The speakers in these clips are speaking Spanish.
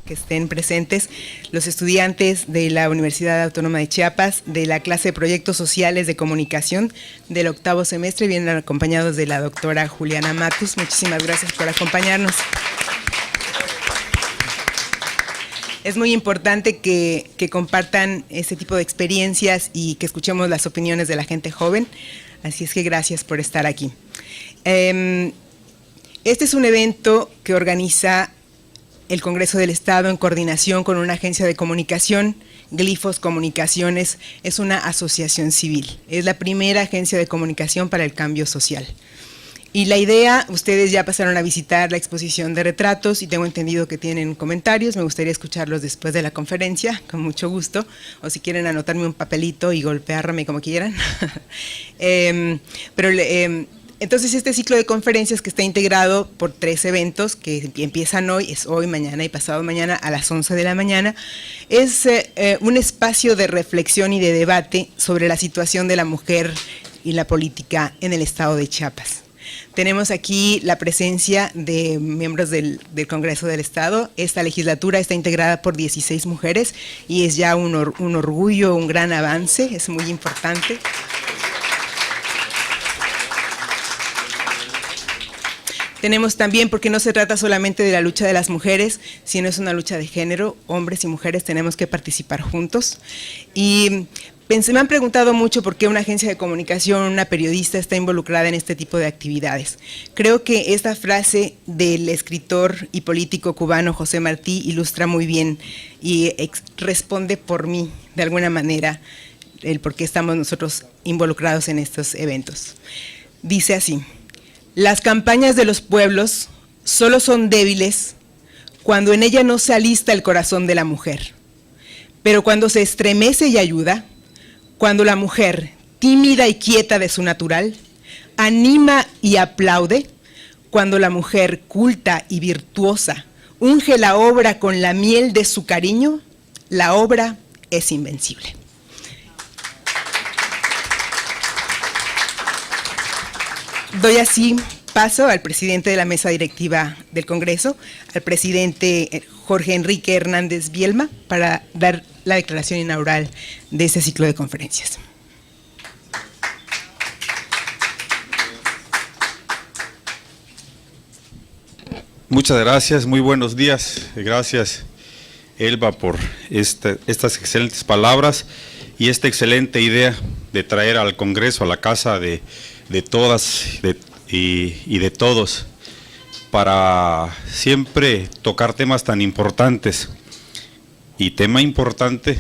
Que estén presentes los estudiantes de la Universidad Autónoma de Chiapas, de la clase de Proyectos Sociales de Comunicación del octavo semestre, vienen acompañados de la doctora Juliana Matus. Muchísimas gracias por acompañarnos. Es muy importante que compartan este tipo de experiencias y que escuchemos las opiniones de la gente joven, así es que gracias por estar aquí. Este es un evento que organiza el Congreso del Estado en coordinación con una agencia de comunicación, Glifos Comunicaciones, es una asociación civil, es la primera agencia de comunicación para el cambio social. Y la idea, ustedes ya pasaron a visitar la exposición de retratos y tengo entendido que tienen comentarios, me gustaría escucharlos después de la conferencia, con mucho gusto, o si quieren anotarme un papelito y golpearme como quieran. Entonces, este ciclo de conferencias que está integrado por 3 eventos que empiezan hoy, es hoy, mañana y pasado mañana a las 11 de la mañana, es un espacio de reflexión y de debate sobre la situación de la mujer y la política en el estado de Chiapas. Tenemos aquí la presencia de miembros del Congreso del Estado. Esta legislatura está integrada por 16 mujeres y es ya un orgullo, un gran avance, es muy importante. Tenemos también, porque no se trata solamente de la lucha de las mujeres, sino es una lucha de género, hombres y mujeres tenemos que participar juntos. Y me han preguntado mucho por qué una agencia de comunicación, una periodista está involucrada en este tipo de actividades. Creo que esta frase del escritor y político cubano José Martí ilustra muy bien y responde por mí, de alguna manera, el por qué estamos nosotros involucrados en estos eventos. Dice así: las campañas de los pueblos solo son débiles cuando en ella no se alista el corazón de la mujer. Pero cuando se estremece y ayuda, cuando la mujer, tímida y quieta de su natural, anima y aplaude, cuando la mujer culta y virtuosa unge la obra con la miel de su cariño, la obra es invencible. Doy así paso al presidente de la mesa directiva del Congreso, al presidente Jorge Enrique Hernández Bielma, para dar la declaración inaugural de este ciclo de conferencias. Muchas gracias, muy buenos días. Gracias, Elba, por estas excelentes palabras y esta excelente idea de traer al Congreso, a la casa de todas y de todos, para siempre tocar temas tan importantes. Y tema importante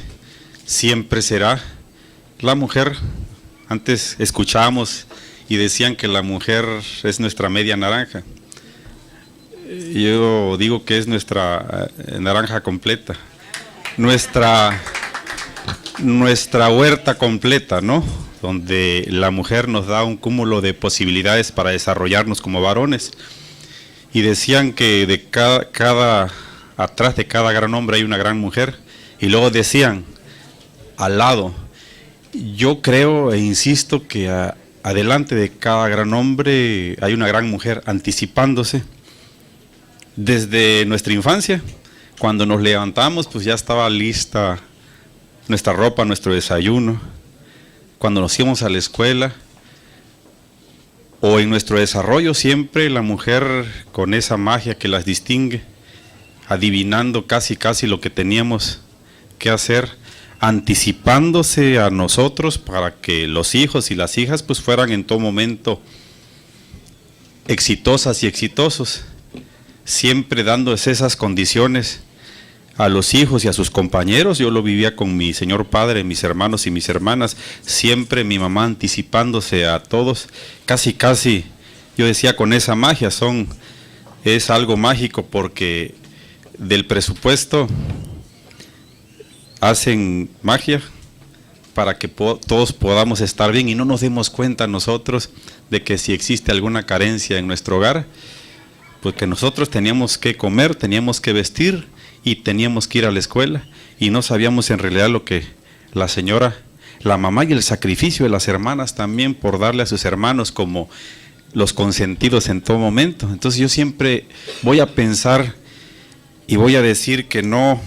siempre será la mujer. Antes escuchábamos y decían que la mujer es nuestra media naranja. Yo digo que es nuestra naranja completa, nuestra huerta completa, ¿no? Donde la mujer nos da un cúmulo de posibilidades para desarrollarnos como varones. Y decían que atrás de cada gran hombre hay una gran mujer. Y luego decían, al lado, yo creo e insisto que adelante de cada gran hombre hay una gran mujer, anticipándose. Desde nuestra infancia, cuando nos levantamos, pues ya estaba lista nuestra ropa, nuestro desayuno. Cuando nos íbamos a la escuela o en nuestro desarrollo, siempre la mujer con esa magia que las distingue, adivinando casi lo que teníamos que hacer, anticipándose a nosotros para que los hijos y las hijas pues fueran en todo momento exitosas y exitosos, siempre dándose esas condiciones a los hijos y a sus compañeros. Yo lo vivía con mi señor padre, mis hermanos y mis hermanas, siempre mi mamá anticipándose a todos, casi, yo decía con esa magia, es algo mágico porque del presupuesto hacen magia para que todos podamos estar bien y no nos demos cuenta nosotros de que si existe alguna carencia en nuestro hogar, pues que nosotros teníamos que comer, teníamos que vestir y teníamos que ir a la escuela y no sabíamos en realidad lo que la señora, la mamá y el sacrificio de las hermanas también por darle a sus hermanos como los consentidos en todo momento. Entonces yo siempre voy a pensar y voy a decir que no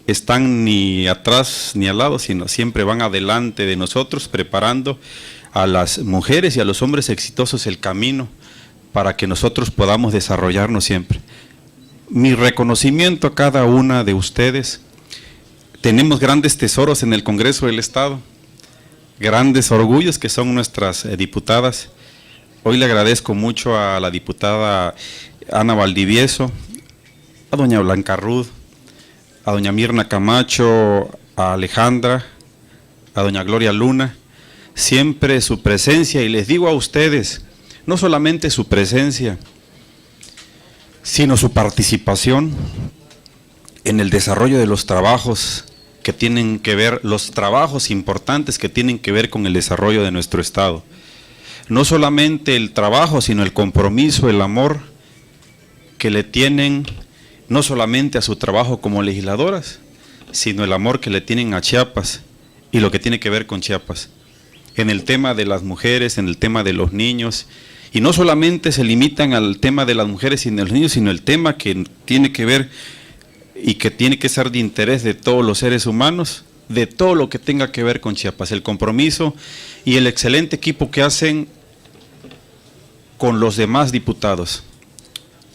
están ni atrás ni al lado, sino siempre van adelante de nosotros, preparando a las mujeres y a los hombres exitosos el camino para que nosotros podamos desarrollarnos siempre. Mi reconocimiento a cada una de ustedes. Tenemos grandes tesoros en el Congreso del Estado, grandes orgullos que son nuestras diputadas. Hoy le agradezco mucho a la diputada Ana Valdivieso, a doña Blanca Rud, a doña Mirna Camacho, a Alejandra, a doña Gloria Luna, siempre su presencia, y les digo a ustedes, no solamente su presencia, sino su participación en el desarrollo de los trabajos que tienen que ver, los trabajos importantes que tienen que ver con el desarrollo de nuestro Estado. No solamente el trabajo, sino el compromiso, el amor que le tienen no solamente a su trabajo como legisladoras, sino el amor que le tienen a Chiapas y lo que tiene que ver con Chiapas. En el tema de las mujeres, en el tema de los niños, y no solamente se limitan al tema de las mujeres y de los niños, sino el tema que tiene que ver y que tiene que ser de interés de todos los seres humanos, de todo lo que tenga que ver con Chiapas, el compromiso y el excelente equipo que hacen con los demás diputados.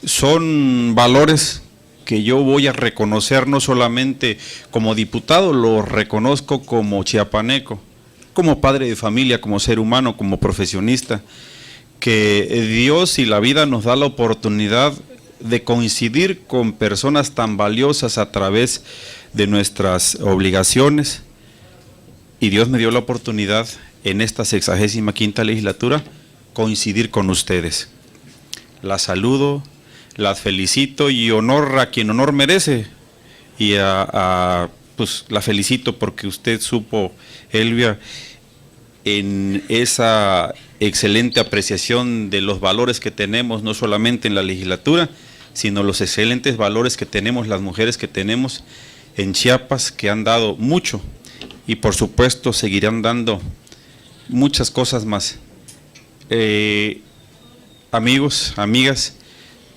Son valores que yo voy a reconocer no solamente como diputado, lo reconozco como chiapaneco, como padre de familia, como ser humano, como profesionista, que Dios y la vida nos da la oportunidad de coincidir con personas tan valiosas a través de nuestras obligaciones, y Dios me dio la oportunidad en esta 65ª legislatura coincidir con ustedes. Las saludo, las felicito y honor a quien honor merece, y pues la felicito porque usted supo, Elvia, en esa excelente apreciación de los valores que tenemos, no solamente en la legislatura, sino los excelentes valores que tenemos, las mujeres que tenemos en Chiapas, que han dado mucho y por supuesto seguirán dando muchas cosas más. Amigos, amigas,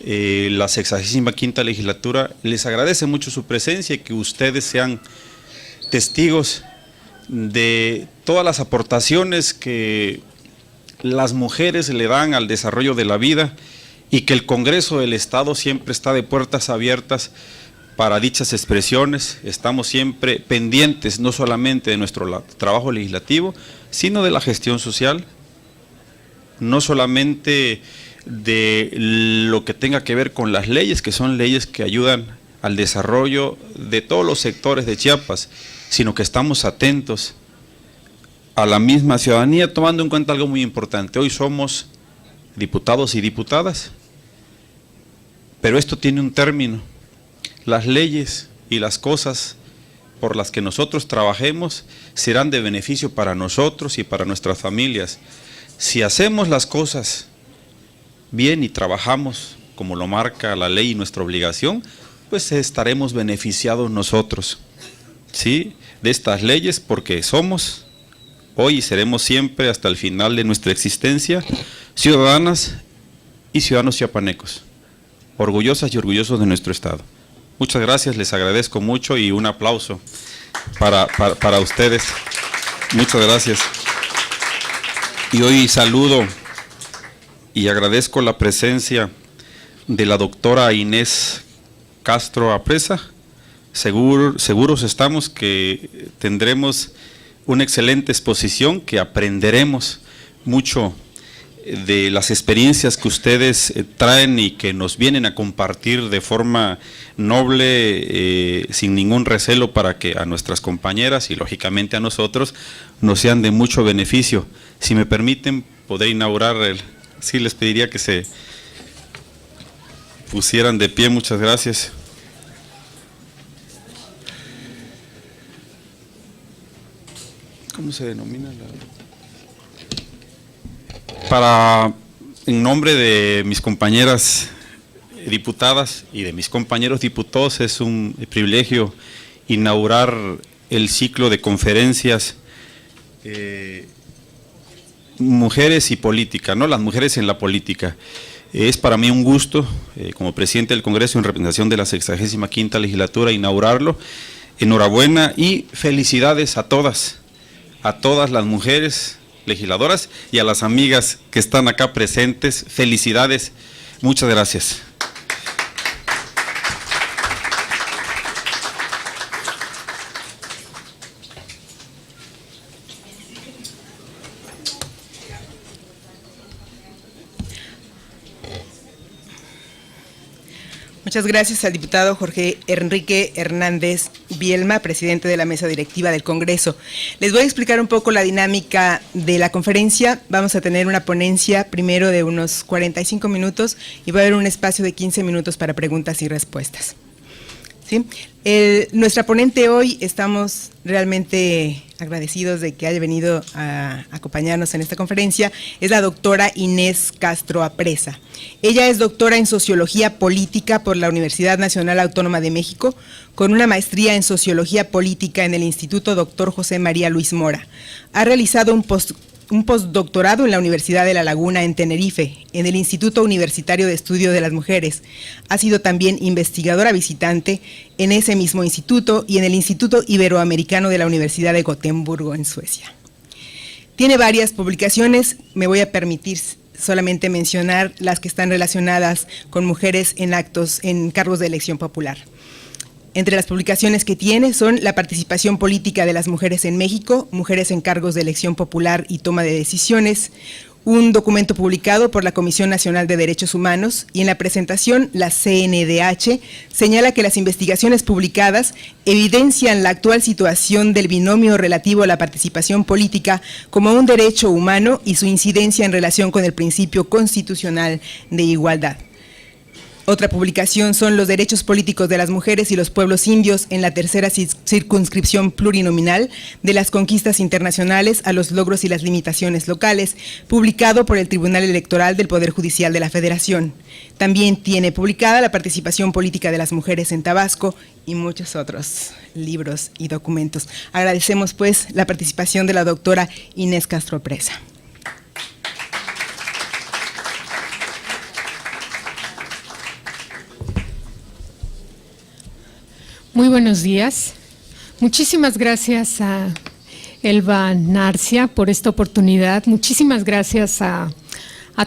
la 65ª legislatura les agradece mucho su presencia y que ustedes sean testigos de todas las aportaciones que las mujeres le dan al desarrollo de la vida, y que el Congreso del Estado siempre está de puertas abiertas para dichas expresiones. Estamos siempre pendientes no solamente de nuestro trabajo legislativo, sino de la gestión social, no solamente de lo que tenga que ver con las leyes, que son leyes que ayudan al desarrollo de todos los sectores de Chiapas, sino que estamos atentos a la misma ciudadanía, tomando en cuenta algo muy importante. Hoy somos diputados y diputadas, pero esto tiene un término. Las leyes y las cosas por las que nosotros trabajemos serán de beneficio para nosotros y para nuestras familias. Si hacemos las cosas bien y trabajamos como lo marca la ley y nuestra obligación, pues estaremos beneficiados nosotros, ¿sí?, de estas leyes, porque somos hoy y seremos siempre hasta el final de nuestra existencia ciudadanas y ciudadanos chiapanecos, orgullosas y orgullosos de nuestro Estado. Muchas gracias, les agradezco mucho y un aplauso para ustedes. Muchas gracias. Y hoy saludo y agradezco la presencia de la doctora Inés Castro Apresa. Seguros estamos que tendremos una excelente exposición, que aprenderemos mucho de las experiencias que ustedes traen y que nos vienen a compartir de forma noble, sin ningún recelo, para que a nuestras compañeras y lógicamente a nosotros nos sean de mucho beneficio. Si me permiten, podré inaugurar sí, les pediría que se pusieran de pie. Muchas gracias. ¿Cómo se denomina en nombre de mis compañeras diputadas y de mis compañeros diputados, es un privilegio inaugurar el ciclo de conferencias Mujeres y Política, ¿no? Las mujeres en la política. Es para mí un gusto, como presidente del Congreso en representación de la 65ª legislatura, inaugurarlo. Enhorabuena y felicidades a todas las mujeres legisladoras y a las amigas que están acá presentes. Felicidades, muchas gracias. Muchas gracias al diputado Jorge Enrique Hernández Bielma, presidente de la mesa directiva del Congreso. Les voy a explicar un poco la dinámica de la conferencia. Vamos a tener una ponencia primero de unos 45 minutos y va a haber un espacio de 15 minutos para preguntas y respuestas. ¿Sí? Nuestra ponente hoy, estamos realmente agradecidos de que haya venido a acompañarnos en esta conferencia, es la doctora Inés Castro Apresa. Ella es doctora en Sociología Política por la Universidad Nacional Autónoma de México, con una maestría en Sociología Política en el Instituto Dr. José María Luis Mora. Ha realizado un postdoctorado en la Universidad de La Laguna en Tenerife, en el Instituto Universitario de Estudio de las Mujeres. Ha sido también investigadora visitante en ese mismo instituto y en el Instituto Iberoamericano de la Universidad de Gotemburgo, en Suecia. Tiene varias publicaciones, me voy a permitir solamente mencionar las que están relacionadas con mujeres en cargos de elección popular. Entre las publicaciones que tiene son La participación política de las mujeres en México, Mujeres en cargos de elección popular y toma de decisiones, un documento publicado por la Comisión Nacional de Derechos Humanos, y en la presentación la CNDH señala que las investigaciones publicadas evidencian la actual situación del binomio relativo a la participación política como un derecho humano y su incidencia en relación con el principio constitucional de igualdad. Otra publicación son Los derechos políticos de las mujeres y los pueblos indios en la tercera circunscripción plurinominal, de las conquistas internacionales a los logros y las limitaciones locales, publicado por el Tribunal Electoral del Poder Judicial de la Federación. También tiene publicada La participación política de las mujeres en Tabasco y muchos otros libros y documentos. Agradecemos pues la participación de la doctora Inés Castro Apresa. Muy buenos días. Muchísimas gracias a Elba Narcia por esta oportunidad. Muchísimas gracias a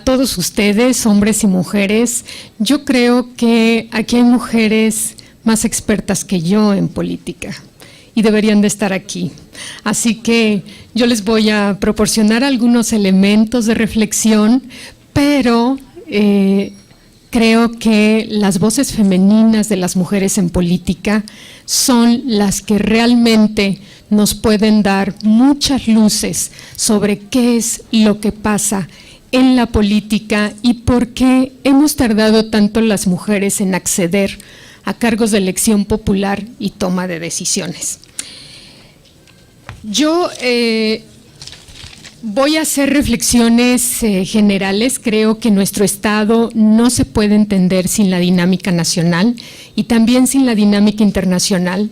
todos ustedes, hombres y mujeres. Yo creo que aquí hay mujeres más expertas que yo en política y deberían de estar aquí. Así que yo les voy a proporcionar algunos elementos de reflexión, pero creo que las voces femeninas de las mujeres en política son las que realmente nos pueden dar muchas luces sobre qué es lo que pasa en la política y por qué hemos tardado tanto las mujeres en acceder a cargos de elección popular y toma de decisiones. Yo voy a hacer reflexiones generales. Creo que nuestro Estado no se puede entender sin la dinámica nacional y también sin la dinámica internacional.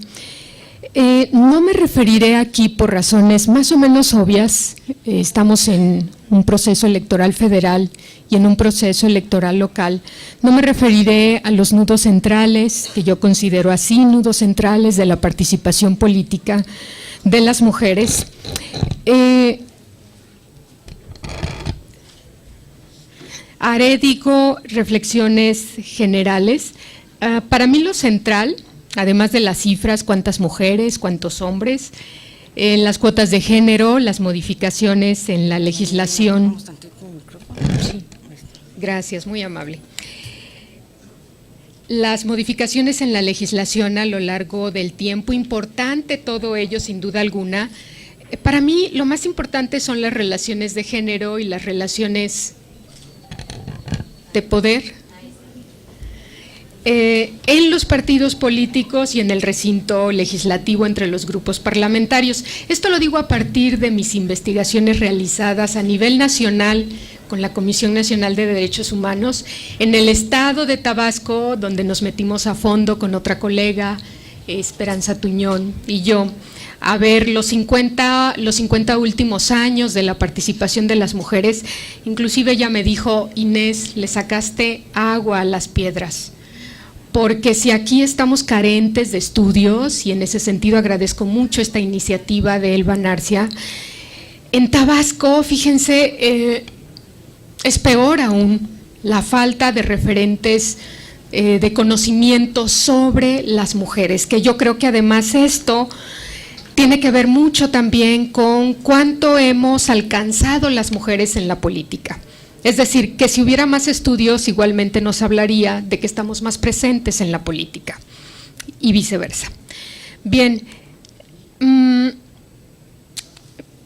No me referiré aquí por razones más o menos obvias. Estamos en un proceso electoral federal y en un proceso electoral local. No me referiré a los nudos centrales, que yo considero así, nudos centrales de la participación política de las mujeres. Haré, reflexiones generales. Para mí lo central, además de las cifras, cuántas mujeres, cuántos hombres, en las cuotas de género, las modificaciones en la legislación. Sí, gracias, muy amable. Las modificaciones en la legislación a lo largo del tiempo, importante todo ello sin duda alguna. Para mí lo más importante son las relaciones de género y las relaciones de poder en los partidos políticos y en el recinto legislativo entre los grupos parlamentarios. Esto lo digo a partir de mis investigaciones realizadas a nivel nacional con la Comisión Nacional de Derechos Humanos en el estado de Tabasco, donde nos metimos a fondo con otra colega, Esperanza Tuñón y yo, a ver los 50 últimos años de la participación de las mujeres. Inclusive ella me dijo: Inés, le sacaste agua a las piedras, porque si aquí estamos carentes de estudios, y en ese sentido agradezco mucho esta iniciativa de Elba Narcia, en Tabasco, fíjense, es peor aún la falta de referentes de conocimiento sobre las mujeres, que yo creo que además esto tiene que ver mucho también con cuánto hemos alcanzado las mujeres en la política. Es decir, que si hubiera más estudios, igualmente nos hablaría de que estamos más presentes en la política y viceversa. Bien,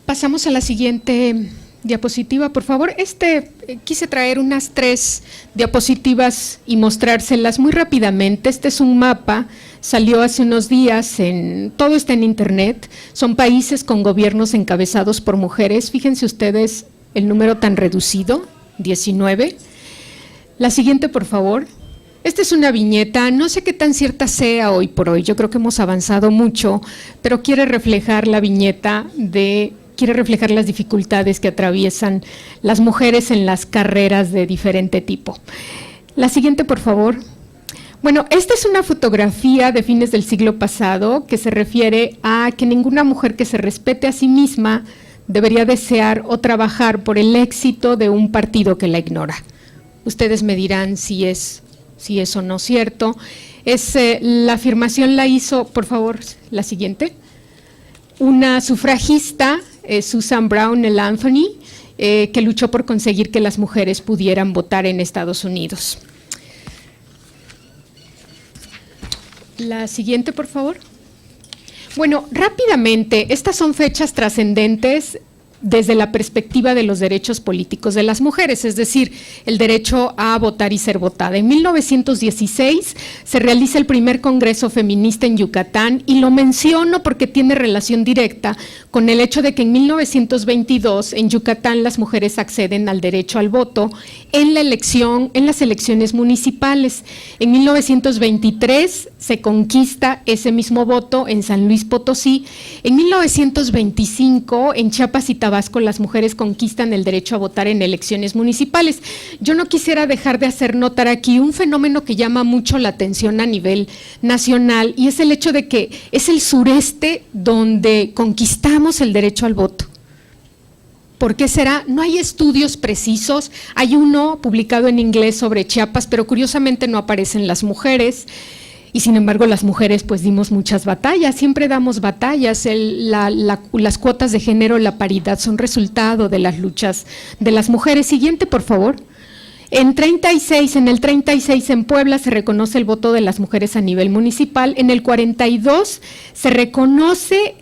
pasamos a la siguiente diapositiva, por favor. Quise traer unas 3 diapositivas y mostrárselas muy rápidamente. Este es un mapa, salió hace unos días, todo está en internet. Son países con gobiernos encabezados por mujeres. Fíjense ustedes el número tan reducido, 19. La siguiente, por favor. Esta es una viñeta, no sé qué tan cierta sea hoy por hoy, yo creo que hemos avanzado mucho, pero quiere reflejar la viñeta quiere reflejar las dificultades que atraviesan las mujeres en las carreras de diferente tipo. La siguiente, por favor. Bueno, esta es una fotografía de fines del siglo pasado que se refiere a que ninguna mujer que se respete a sí misma debería desear o trabajar por el éxito de un partido que la ignora. Ustedes me dirán si es o no cierto. La afirmación la hizo, por favor, la siguiente, una sufragista, Susan Brown Anthony, que luchó por conseguir que las mujeres pudieran votar en Estados Unidos. La siguiente, por favor. Bueno, rápidamente, estas son fechas trascendentes desde la perspectiva de los derechos políticos de las mujeres, es decir, el derecho a votar y ser votada. En 1916 se realiza el primer Congreso Feminista en Yucatán, y lo menciono porque tiene relación directa con el hecho de que en 1922 en Yucatán las mujeres acceden al derecho al voto en las elecciones municipales. En 1923 se conquista ese mismo voto en San Luis Potosí. En 1925 en Chiapas y Tabasco las mujeres conquistan el derecho a votar en elecciones municipales. Yo no quisiera dejar de hacer notar aquí un fenómeno que llama mucho la atención a nivel nacional, y es el hecho de que es el sureste donde conquistamos el derecho al voto. ¿Por qué será? No hay estudios precisos. Hay uno publicado en inglés sobre Chiapas, pero curiosamente no aparecen las mujeres. Y sin embargo las mujeres pues dimos muchas batallas, siempre damos batallas. Las cuotas de género, la paridad son resultado de las luchas de las mujeres. Siguiente, por favor. En el 36 en Puebla se reconoce el voto de las mujeres a nivel municipal. En el 42 se reconoce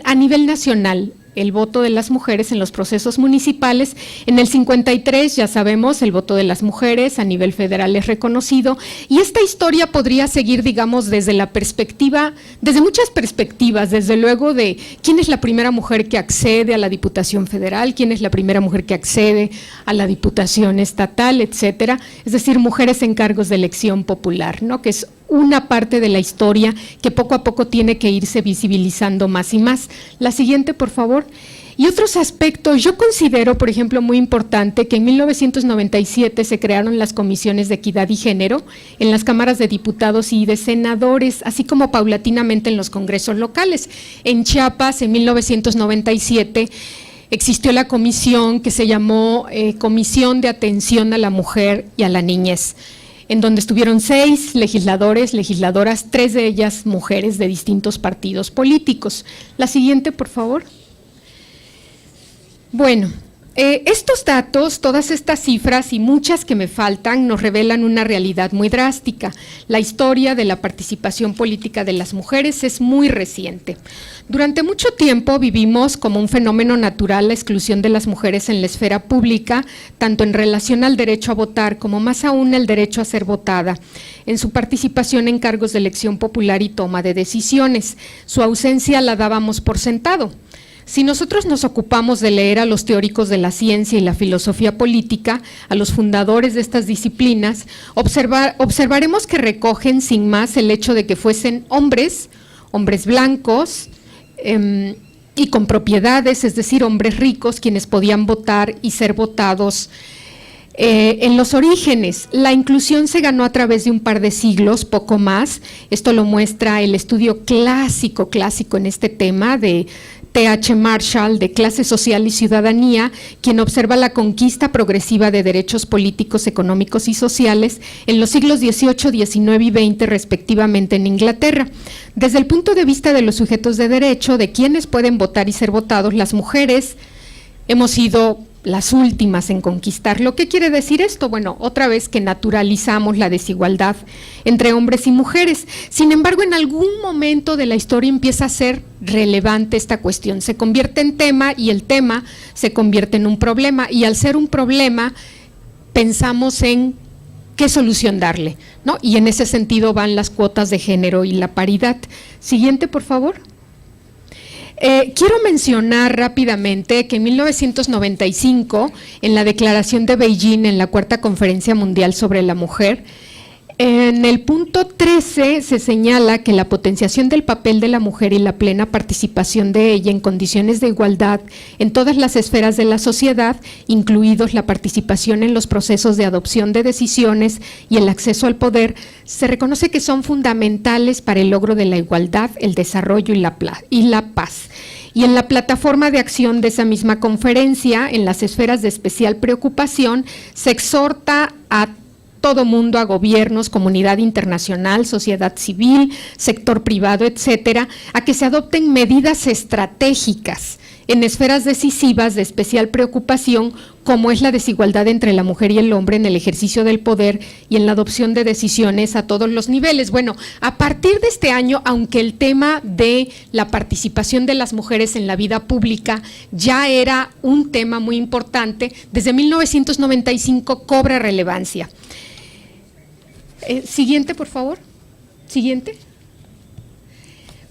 a nivel nacional el voto de las mujeres en los procesos municipales. En el 53, ya sabemos, el voto de las mujeres a nivel federal es reconocido, y esta historia podría seguir, digamos, desde muchas perspectivas, desde luego de quién es la primera mujer que accede a la Diputación Federal, quién es la primera mujer que accede a la Diputación Estatal, etcétera, es decir, mujeres en cargos de elección popular, ¿no?, que es una parte de la historia que poco a poco tiene que irse visibilizando más y más. La siguiente, por favor. Y otros aspectos, yo considero, por ejemplo, muy importante que en 1997 se crearon las comisiones de equidad y género en las cámaras de diputados y de senadores, así como paulatinamente en los congresos locales. En Chiapas, en 1997, existió la comisión que se llamó Comisión de Atención a la Mujer y a la Niñez, en donde estuvieron 6 legisladores, legisladoras, 3 de ellas mujeres de distintos partidos políticos. La siguiente, por favor. Bueno, estos datos, todas estas cifras y muchas que me faltan, nos revelan una realidad muy drástica. La historia de la participación política de las mujeres es muy reciente. Durante mucho tiempo vivimos como un fenómeno natural la exclusión de las mujeres en la esfera pública, tanto en relación al derecho a votar como más aún el derecho a ser votada, en su participación en cargos de elección popular y toma de decisiones. Su ausencia la dábamos por sentado. Si nosotros nos ocupamos de leer a los teóricos de la ciencia y la filosofía política, a los fundadores de estas disciplinas, observaremos que recogen sin más el hecho de que fuesen hombres blancos, y con propiedades, es decir, hombres ricos quienes podían votar y ser votados. En los orígenes, la inclusión se ganó a través de un par de siglos, poco más. Esto lo muestra el estudio clásico en este tema de T.H. Marshall, de Clase Social y Ciudadanía, quien observa la conquista progresiva de derechos políticos, económicos y sociales en los siglos XVIII, XIX y XX, respectivamente, en Inglaterra. Desde el punto de vista de los sujetos de derecho, de quienes pueden votar y ser votados, las mujeres hemos sido las últimas en conquistarlo. ¿Qué quiere decir esto? Bueno, otra vez que naturalizamos la desigualdad entre hombres y mujeres. Sin embargo, en algún momento de la historia empieza a ser relevante esta cuestión. Se convierte en tema y el tema se convierte en un problema. Y al ser un problema, pensamos en qué solución darle, ¿no? Y en ese sentido van las cuotas de género y la paridad. Siguiente, por favor. Quiero mencionar rápidamente que en 1995, en la Declaración de Beijing, en la Cuarta Conferencia Mundial sobre la Mujer, en el punto 13 se señala que la potenciación del papel de la mujer y la plena participación de ella en condiciones de igualdad en todas las esferas de la sociedad, incluidos la participación en los procesos de adopción de decisiones y el acceso al poder, se reconoce que son fundamentales para el logro de la igualdad, el desarrollo y la paz. Y en la plataforma de acción de esa misma conferencia, en las esferas de especial preocupación, se exhorta a todo mundo, a gobiernos, comunidad internacional, sociedad civil, sector privado, etcétera, a que se adopten medidas estratégicas en esferas decisivas de especial preocupación, como es la desigualdad entre la mujer y el hombre en el ejercicio del poder y en la adopción de decisiones a todos los niveles. Bueno, a partir de este año, aunque el tema de la participación de las mujeres en la vida pública ya era un tema muy importante, desde 1995 cobra relevancia. Siguiente, por favor. Siguiente.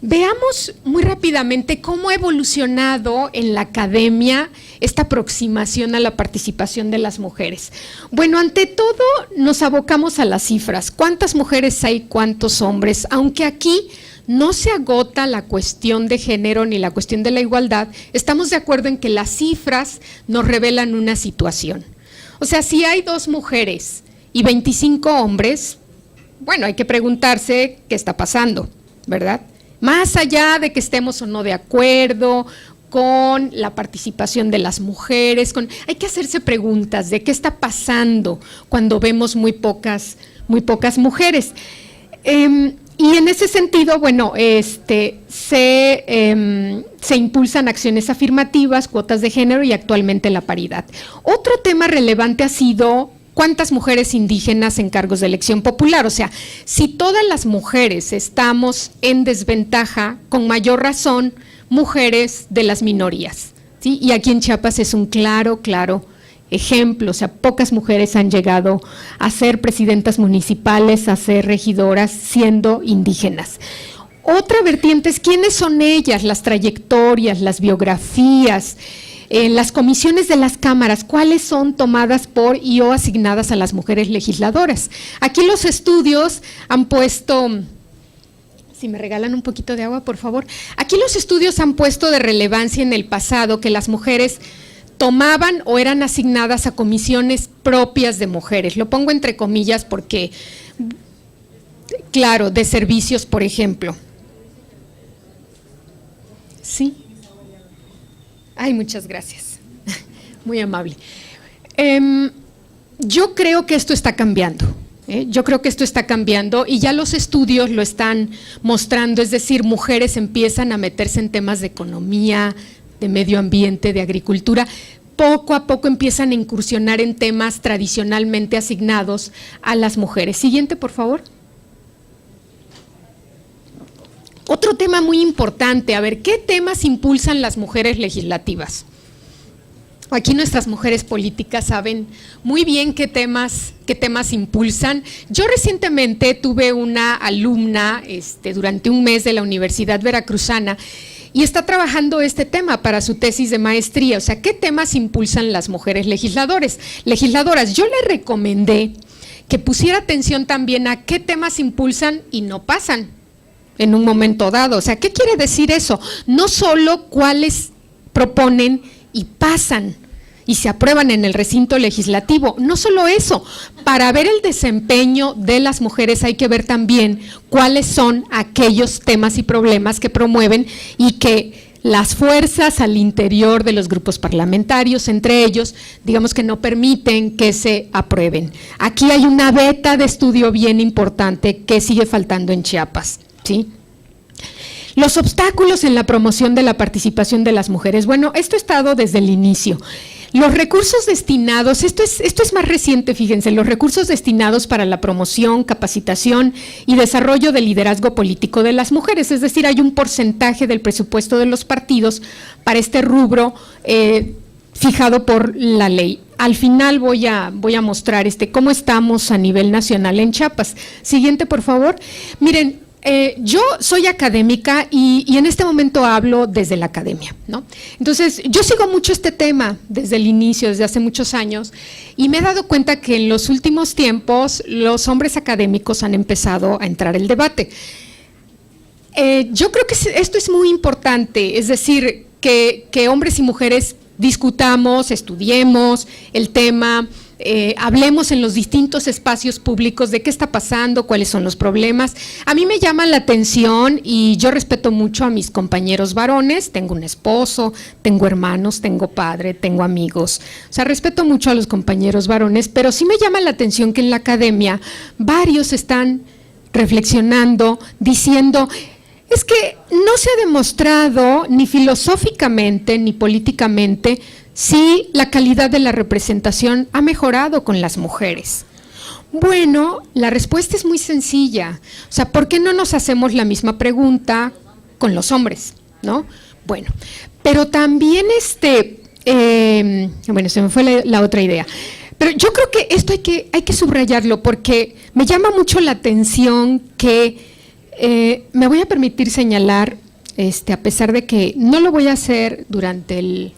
Veamos muy rápidamente cómo ha evolucionado en la academia esta aproximación a la participación de las mujeres. Bueno, ante todo nos abocamos a las cifras. ¿Cuántas mujeres hay? ¿Cuántos hombres? Aunque aquí no se agota la cuestión de género ni la cuestión de la igualdad, estamos de acuerdo en que las cifras nos revelan una situación. O sea, si hay 2 mujeres y 25 hombres, bueno, hay que preguntarse qué está pasando, ¿verdad? Más allá de que estemos o no de acuerdo con la participación de las mujeres, hay que hacerse preguntas de qué está pasando cuando vemos muy pocas mujeres. Y en ese sentido, bueno, se impulsan acciones afirmativas, cuotas de género y actualmente la paridad. Otro tema relevante ha sido ¿cuántas mujeres indígenas en cargos de elección popular? O sea, si todas las mujeres estamos en desventaja, con mayor razón, mujeres de las minorías, ¿sí? Y aquí en Chiapas es un claro ejemplo. O sea, pocas mujeres han llegado a ser presidentas municipales, a ser regidoras siendo indígenas. Otra vertiente es quiénes son ellas, las trayectorias, las biografías, las comisiones de las cámaras, cuáles son tomadas por y o asignadas a las mujeres legisladoras. Aquí los estudios han puesto, si me regalan un poquito de agua, por favor. Aquí los estudios han puesto de relevancia en el pasado que las mujeres tomaban o eran asignadas a comisiones propias de mujeres. Lo pongo entre comillas porque, claro, de servicios, por ejemplo. Sí. Ay, muchas gracias. Muy amable. Yo creo que esto está cambiando. Yo creo que esto está cambiando y ya los estudios lo están mostrando, es decir, mujeres empiezan a meterse en temas de economía, de medio ambiente, de agricultura, poco a poco empiezan a incursionar en temas tradicionalmente asignados a las mujeres. Siguiente, por favor. Otro tema muy importante, a ver, ¿qué temas impulsan las mujeres legislativas? Aquí nuestras mujeres políticas saben muy bien qué temas impulsan. Yo recientemente tuve una alumna durante un mes de la Universidad Veracruzana y está trabajando este tema para su tesis de maestría. O sea, ¿qué temas impulsan las mujeres legisladoras? Yo le recomendé que pusiera atención también a qué temas impulsan y no pasan. en un momento dado. O sea, ¿qué quiere decir eso? No solo cuáles proponen y pasan y se aprueban en el recinto legislativo, no solo eso, para ver el desempeño de las mujeres hay que ver también cuáles son aquellos temas y problemas que promueven y que las fuerzas al interior de los grupos parlamentarios, entre ellos, digamos que no permiten que se aprueben. Aquí hay una veta de estudio bien importante que sigue faltando en Chiapas, ¿sí? Los obstáculos en la promoción de la participación de las mujeres. Bueno, esto ha estado desde el inicio. Los recursos destinados, esto es más reciente, fíjense, los recursos destinados para la promoción, capacitación y desarrollo del liderazgo político de las mujeres, es decir, hay un porcentaje del presupuesto de los partidos para este rubro fijado por la ley. Al final voy a mostrar cómo estamos a nivel nacional en Chiapas. Siguiente, por favor. Miren, yo soy académica y en este momento hablo desde la academia, ¿no? Entonces, yo sigo mucho este tema desde el inicio, desde hace muchos años, y me he dado cuenta que en los últimos tiempos los hombres académicos han empezado a entrar al debate. Yo creo que esto es muy importante, es decir, que hombres y mujeres discutamos, estudiemos el tema, hablemos en los distintos espacios públicos de qué está pasando, cuáles son los problemas. A mí me llama la atención y yo respeto mucho a mis compañeros varones, tengo un esposo, tengo hermanos, tengo padre, tengo amigos, o sea, respeto mucho a los compañeros varones, pero sí me llama la atención que en la academia varios están reflexionando, diciendo, es que no se ha demostrado ni filosóficamente ni políticamente si la calidad de la representación ha mejorado con las mujeres. Bueno, la respuesta es muy sencilla. O sea, ¿por qué no nos hacemos la misma pregunta con los hombres? ¿No? Bueno, pero también bueno, se me fue la otra idea. Pero yo creo que esto hay que subrayarlo porque me llama mucho la atención que me voy a permitir señalar, a pesar de que no lo voy a hacer durante el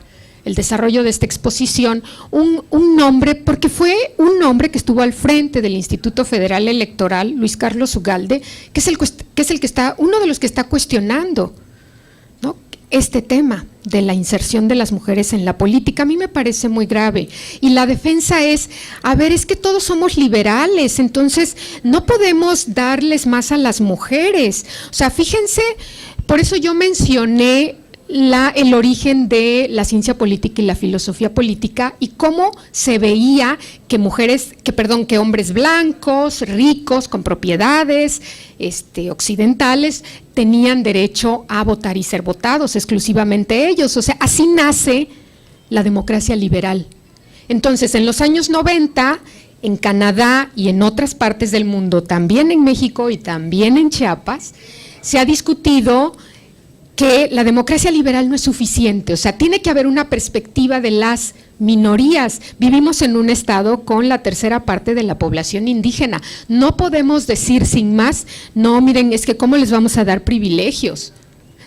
desarrollo de esta exposición, un nombre, porque fue un hombre que estuvo al frente del Instituto Federal Electoral, Luis Carlos Ugalde, que es el que está, uno de los que está cuestionando, ¿no?, este tema de la inserción de las mujeres en la política. A mí me parece muy grave. Y la defensa es, a ver, es que todos somos liberales, entonces no podemos darles más a las mujeres. O sea, fíjense, por eso yo mencioné el origen de la ciencia política y la filosofía política y cómo se veía que que hombres blancos, ricos, con propiedades, occidentales, tenían derecho a votar y ser votados, exclusivamente ellos. O sea, así nace la democracia liberal. Entonces, en los años 90, en Canadá y en otras partes del mundo, también en México y también en Chiapas, se ha discutido que la democracia liberal no es suficiente, o sea, tiene que haber una perspectiva de las minorías. Vivimos en un estado con la tercera parte de la población indígena, no podemos decir sin más, no, miren, es que ¿cómo les vamos a dar privilegios?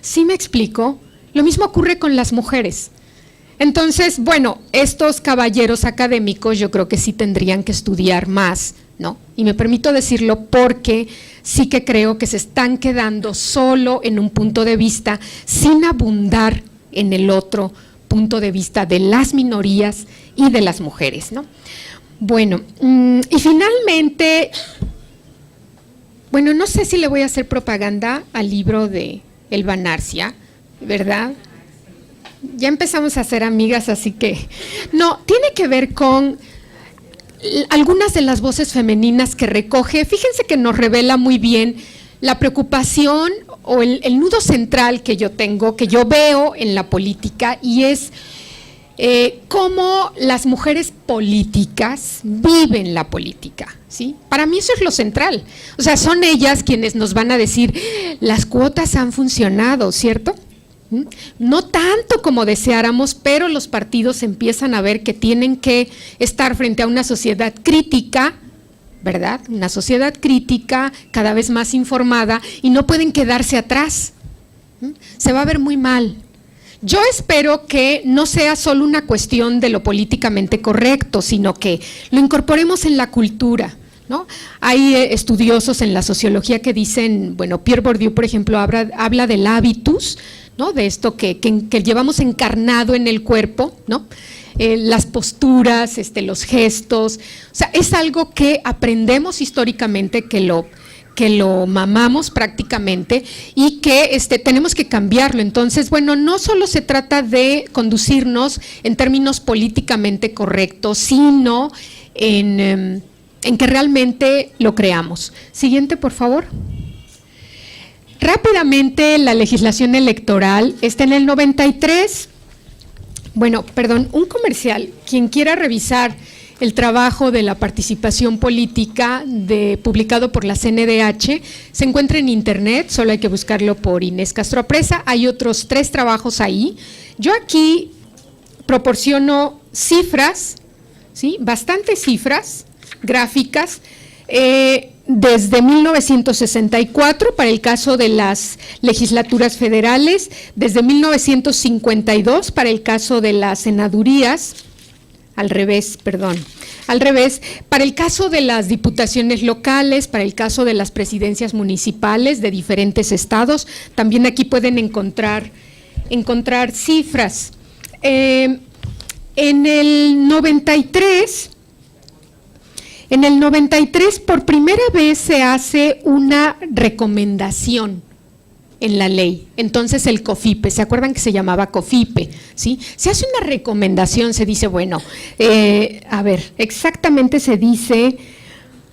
¿Sí me explico? Lo mismo ocurre con las mujeres. Entonces, bueno, estos caballeros académicos yo creo que sí tendrían que estudiar más, ¿no? Y me permito decirlo porque sí que creo que se están quedando solo en un punto de vista sin abundar en el otro punto de vista de las minorías y de las mujeres, ¿no? Bueno, y finalmente, bueno, no sé si le voy a hacer propaganda al libro de Elba Narcia, ¿verdad? Ya empezamos a ser amigas, así que no, tiene que ver con algunas de las voces femeninas que recoge. Fíjense que nos revela muy bien la preocupación o el nudo central que yo tengo, que yo veo en la política, y es cómo las mujeres políticas viven la política, ¿sí? Para mí eso es lo central. O sea, son ellas quienes nos van a decir, las cuotas han funcionado, ¿cierto? No tanto como deseáramos, pero los partidos empiezan a ver que tienen que estar frente a una sociedad crítica, ¿verdad? Una sociedad crítica, cada vez más informada, y no pueden quedarse atrás. Se va a ver muy mal. Yo espero que no sea solo una cuestión de lo políticamente correcto, sino que lo incorporemos en la cultura, ¿no? Hay estudiosos en la sociología que dicen, bueno, Pierre Bourdieu, por ejemplo, habla del hábitus, ¿no? De esto que llevamos encarnado en el cuerpo, ¿no? Las posturas, los gestos, o sea, es algo que aprendemos históricamente, que lo mamamos prácticamente y que tenemos que cambiarlo. Entonces, bueno, no solo se trata de conducirnos en términos políticamente correctos, sino en que realmente lo creamos. Siguiente, por favor. Rápidamente, la legislación electoral está en el 93. Bueno, perdón, un comercial. Quien quiera revisar el trabajo de la participación política publicado por la CNDH se encuentra en internet, solo hay que buscarlo por Inés Castro Apresa. Hay otros 3 trabajos ahí. Yo aquí proporciono cifras, ¿sí? Bastantes cifras gráficas, desde 1964 para el caso de las legislaturas federales, desde 1952 para el caso de las senadurías, al revés, para el caso de las diputaciones locales, para el caso de las presidencias municipales de diferentes estados. También aquí pueden encontrar cifras. En el 93, por primera vez se hace una recomendación en la ley. Entonces el COFIPE, ¿se acuerdan que se llamaba COFIPE? ¿Sí? Se hace una recomendación, se dice, bueno, exactamente se dice,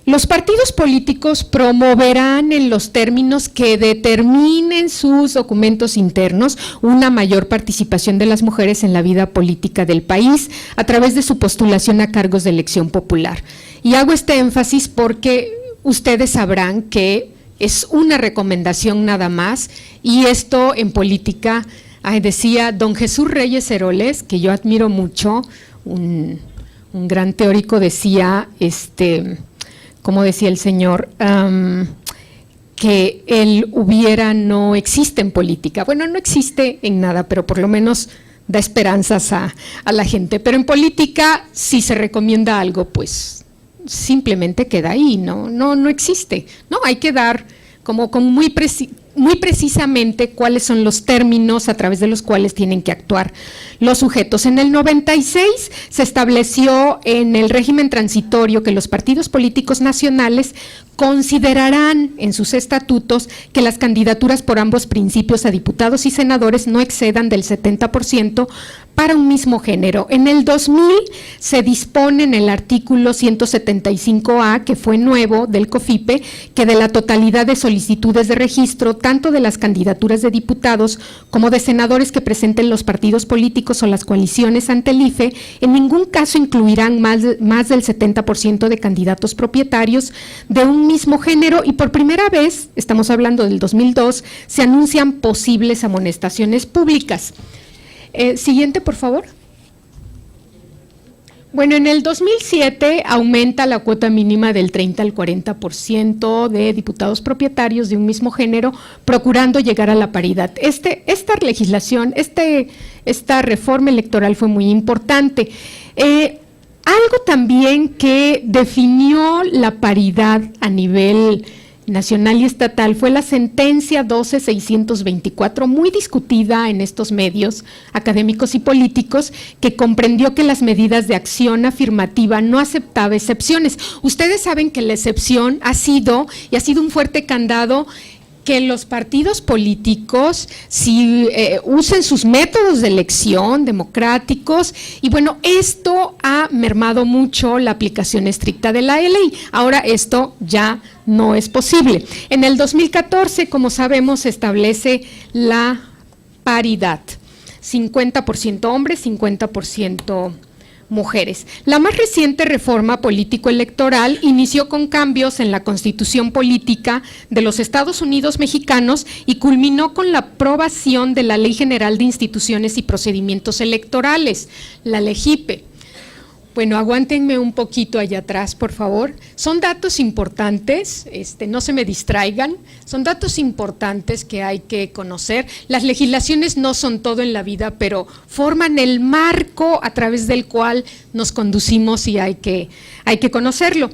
los partidos políticos promoverán en los términos que determinen sus documentos internos una mayor participación de las mujeres en la vida política del país a través de su postulación a cargos de elección popular. Y hago este énfasis porque ustedes sabrán que es una recomendación nada más, y esto en política, decía don Jesús Reyes Heroles, que yo admiro mucho, un gran teórico, decía, como decía el señor, que el hubiera no existe en política. Bueno, no existe en nada, pero por lo menos da esperanzas a la gente. Pero en política, si se recomienda algo, pues simplemente queda ahí, no existe. No, hay que dar como muy precisamente cuáles son los términos a través de los cuales tienen que actuar los sujetos. En el 96 se estableció en el régimen transitorio que los partidos políticos nacionales considerarán en sus estatutos que las candidaturas por ambos principios a diputados y senadores no excedan del 70% para un mismo género. En el 2000 se dispone en el artículo 175A, que fue nuevo del COFIPE, que de la totalidad de solicitudes de registro, tanto de las candidaturas de diputados como de senadores que presenten los partidos políticos o las coaliciones ante el IFE, en ningún caso incluirán más del 70% de candidatos propietarios de un mismo género, y por primera vez, estamos hablando del 2002, se anuncian posibles amonestaciones públicas. Siguiente, por favor. Bueno, en el 2007 aumenta la cuota mínima del 30 al 40% de diputados propietarios de un mismo género, procurando llegar a la paridad. Esta legislación, esta reforma electoral fue muy importante. Algo también que definió la paridad a nivel nacional y estatal fue la sentencia 12-624, muy discutida en estos medios académicos y políticos, que comprendió que las medidas de acción afirmativa no aceptaba excepciones. Ustedes saben que la excepción ha sido un fuerte candado, que los partidos políticos usen sus métodos de elección democráticos, y bueno, esto ha mermado mucho la aplicación estricta de la ley. Ahora esto ya no es posible. En el 2014, como sabemos, se establece la paridad, 50% hombres, 50% mujeres. La más reciente reforma político-electoral inició con cambios en la Constitución Política de los Estados Unidos Mexicanos y culminó con la aprobación de la Ley General de Instituciones y Procedimientos Electorales, la LEGIPE. Bueno, aguántenme un poquito allá atrás, por favor. Son datos importantes, no se me distraigan, son datos importantes que hay que conocer. Las legislaciones no son todo en la vida, pero forman el marco a través del cual nos conducimos y hay que conocerlo.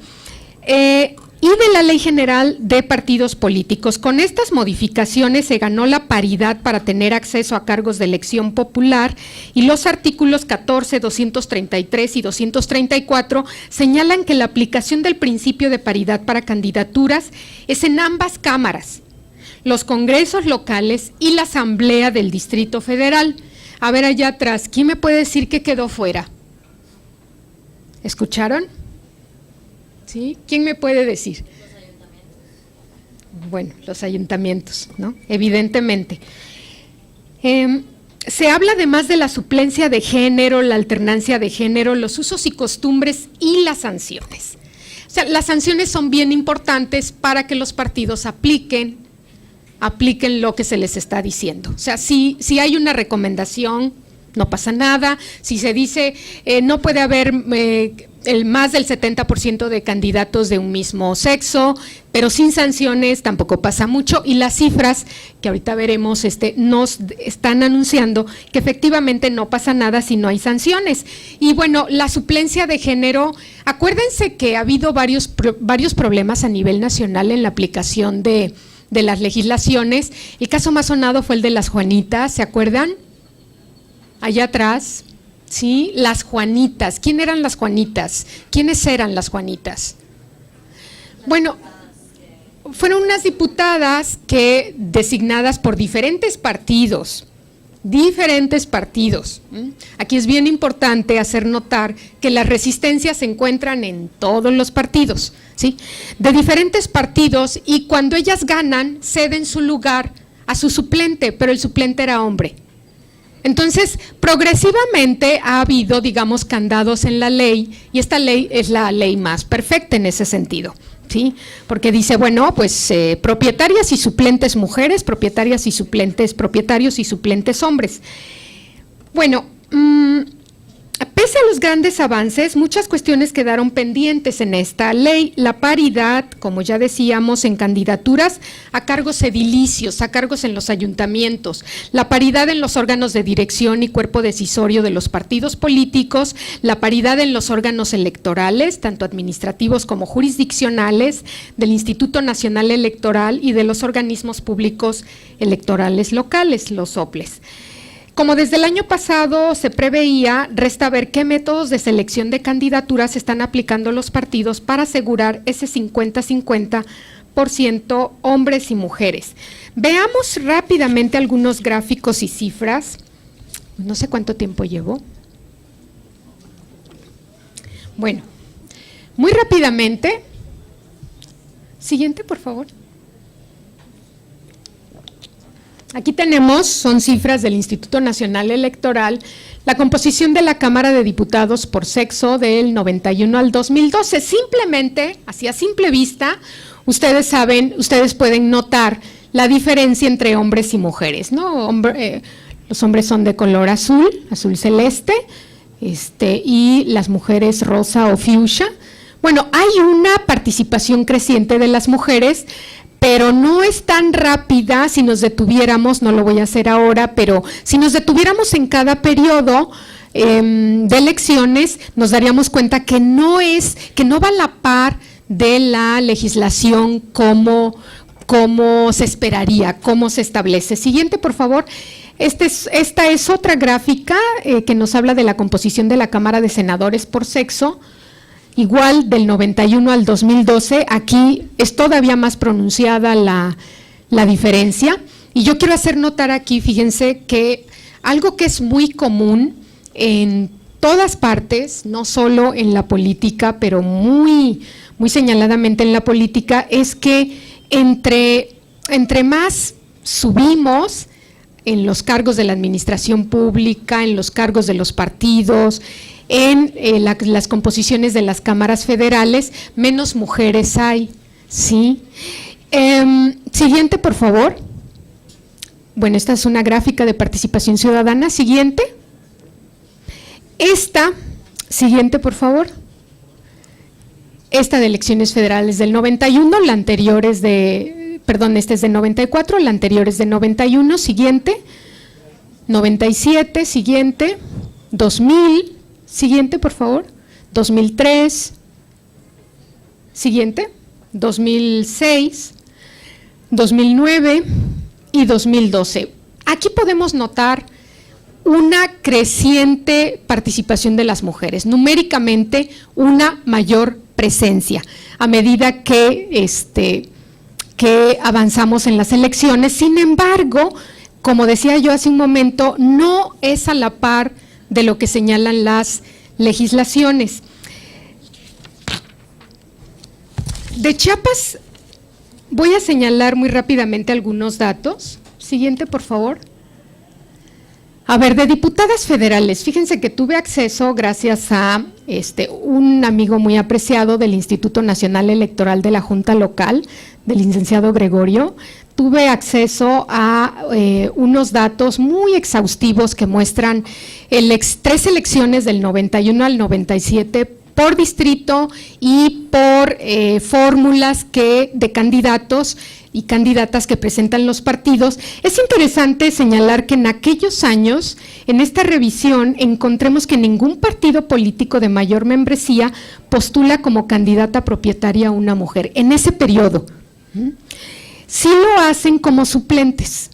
y de la Ley General de Partidos Políticos. Con estas modificaciones se ganó la paridad para tener acceso a cargos de elección popular y los artículos 14, 233 y 234 señalan que la aplicación del principio de paridad para candidaturas es en ambas cámaras, los congresos locales y la Asamblea del Distrito Federal. A ver, allá atrás, ¿quién me puede decir que quedó fuera? ¿Escucharon? ¿Sí? ¿Quién me puede decir? Los ayuntamientos. Bueno, los ayuntamientos, ¿no? Evidentemente. Se habla además de la suplencia de género, la alternancia de género, los usos y costumbres y las sanciones. O sea, las sanciones son bien importantes para que los partidos apliquen lo que se les está diciendo. O sea, si hay una recomendación, no pasa nada. Si se dice no puede haber más del 70% de candidatos de un mismo sexo, pero sin sanciones tampoco pasa mucho, y las cifras que ahorita veremos nos están anunciando que efectivamente no pasa nada si no hay sanciones. Y bueno, la suplencia de género, acuérdense que ha habido varios problemas a nivel nacional en la aplicación de las legislaciones. El caso más sonado fue el de las Juanitas, ¿se acuerdan? Allá atrás, ¿sí? Las Juanitas. ¿Quién eran las Juanitas? ¿Quiénes eran las Juanitas? Bueno, fueron unas diputadas que designadas por diferentes partidos. Aquí es bien importante hacer notar que las resistencias se encuentran en todos los partidos, ¿sí? De diferentes partidos, y cuando ellas ganan, ceden su lugar a su suplente, pero el suplente era hombre. Entonces, progresivamente ha habido, digamos, candados en la ley, y esta ley es la ley más perfecta en ese sentido, ¿sí? Porque dice, bueno, pues propietarias y suplentes mujeres, propietarios y suplentes hombres. Bueno, pese a los grandes avances, muchas cuestiones quedaron pendientes en esta ley. La paridad, como ya decíamos, en candidaturas a cargos edilicios, a cargos en los ayuntamientos, la paridad en los órganos de dirección y cuerpo decisorio de los partidos políticos, la paridad en los órganos electorales, tanto administrativos como jurisdiccionales, del Instituto Nacional Electoral y de los organismos públicos electorales locales, los OPLES. Como desde el año pasado se preveía, resta ver qué métodos de selección de candidaturas están aplicando los partidos para asegurar ese 50-50% hombres y mujeres. Veamos rápidamente algunos gráficos y cifras. No sé cuánto tiempo llevo. Bueno, muy rápidamente. Siguiente, por favor. Aquí tenemos, son cifras del Instituto Nacional Electoral, la composición de la Cámara de Diputados por sexo del 91 al 2012. Simplemente, así a simple vista, ustedes pueden notar la diferencia entre hombres y mujeres, ¿no? Los hombres son de color azul celeste, y las mujeres rosa o fuchsia. Bueno, hay una participación creciente de las mujeres, pero no es tan rápida. Si nos detuviéramos, no lo voy a hacer ahora, pero si nos detuviéramos en cada periodo de elecciones, nos daríamos cuenta que no va a la par de la legislación como se esperaría, cómo se establece. Siguiente, por favor. Esta es otra gráfica que nos habla de la composición de la Cámara de Senadores por sexo. Igual del 91 al 2012, aquí es todavía más pronunciada la diferencia. Y yo quiero hacer notar aquí, fíjense, que algo que es muy común en todas partes, no solo en la política, pero muy señaladamente en la política, es que entre más subimos en los cargos de la administración pública, en los cargos de los partidos, en las composiciones de las cámaras federales, menos mujeres hay, ¿sí? Siguiente, por favor. Bueno, esta es una gráfica de participación ciudadana. Siguiente. Siguiente, por favor. Esta de elecciones federales del 91, la anterior es esta es de 94, la anterior es de 91, siguiente. 97, siguiente. 2000, siguiente, por favor. 2003, Siguiente, 2006, 2009 y 2012. Aquí podemos notar una creciente participación de las mujeres, numéricamente una mayor presencia a medida que avanzamos en las elecciones. Sin embargo, como decía yo hace un momento, no es a la par de lo que señalan las legislaciones. De Chiapas voy a señalar muy rápidamente algunos datos. Siguiente, por favor. A ver, de diputadas federales, fíjense que tuve acceso gracias a un amigo muy apreciado del Instituto Nacional Electoral de la Junta Local, del licenciado Gregorio. Tuve acceso a unos datos muy exhaustivos que muestran 3 elecciones del 91 al 97 por distrito y por fórmulas de candidatos y candidatas que presentan los partidos. Es interesante señalar que en aquellos años, en esta revisión, encontremos que ningún partido político de mayor membresía postula como candidata propietaria a una mujer, en ese periodo. Sí lo hacen como suplentes.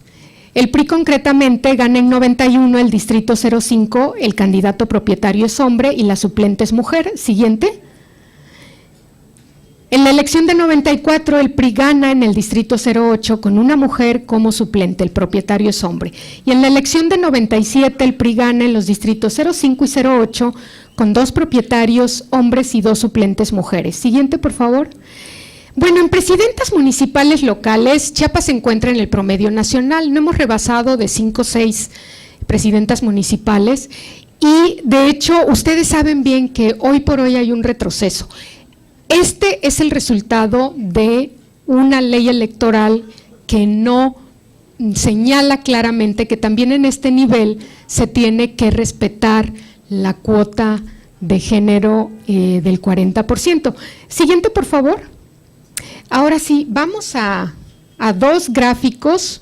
El PRI concretamente gana en 91 el distrito 05, el candidato propietario es hombre y la suplente es mujer. Siguiente. En la elección de 94 el PRI gana en el distrito 08 con una mujer como suplente, el propietario es hombre. Y en la elección de 97 el PRI gana en los distritos 05 y 08 con 2 propietarios hombres y 2 suplentes mujeres. Siguiente, por favor. Bueno, en presidentas municipales locales, Chiapas se encuentra en el promedio nacional. No hemos rebasado de 5 o 6 presidentas municipales y, de hecho, ustedes saben bien que hoy por hoy hay un retroceso. Este es el resultado de una ley electoral que no señala claramente que también en este nivel se tiene que respetar la cuota de género del 40%. Siguiente, por favor. Ahora sí, vamos a 2 gráficos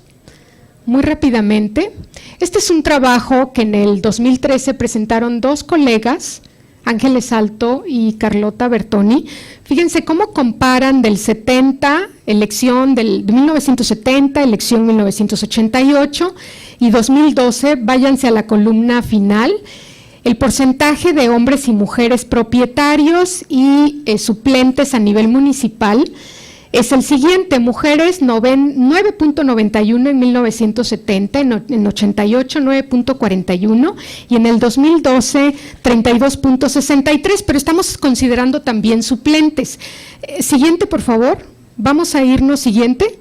muy rápidamente. Este es un trabajo que en el 2013 presentaron 2 colegas, Ángeles Alto y Carlota Bertoni. Fíjense cómo comparan del 70, elección de 1970, elección 1988 y 2012, váyanse a la columna final, el porcentaje de hombres y mujeres propietarios y suplentes a nivel municipal. Es el siguiente: mujeres 9.91 en 1970, en 88 9.41 y en el 2012 32.63, pero estamos considerando también suplentes. Siguiente, por favor, vamos a irnos, siguiente,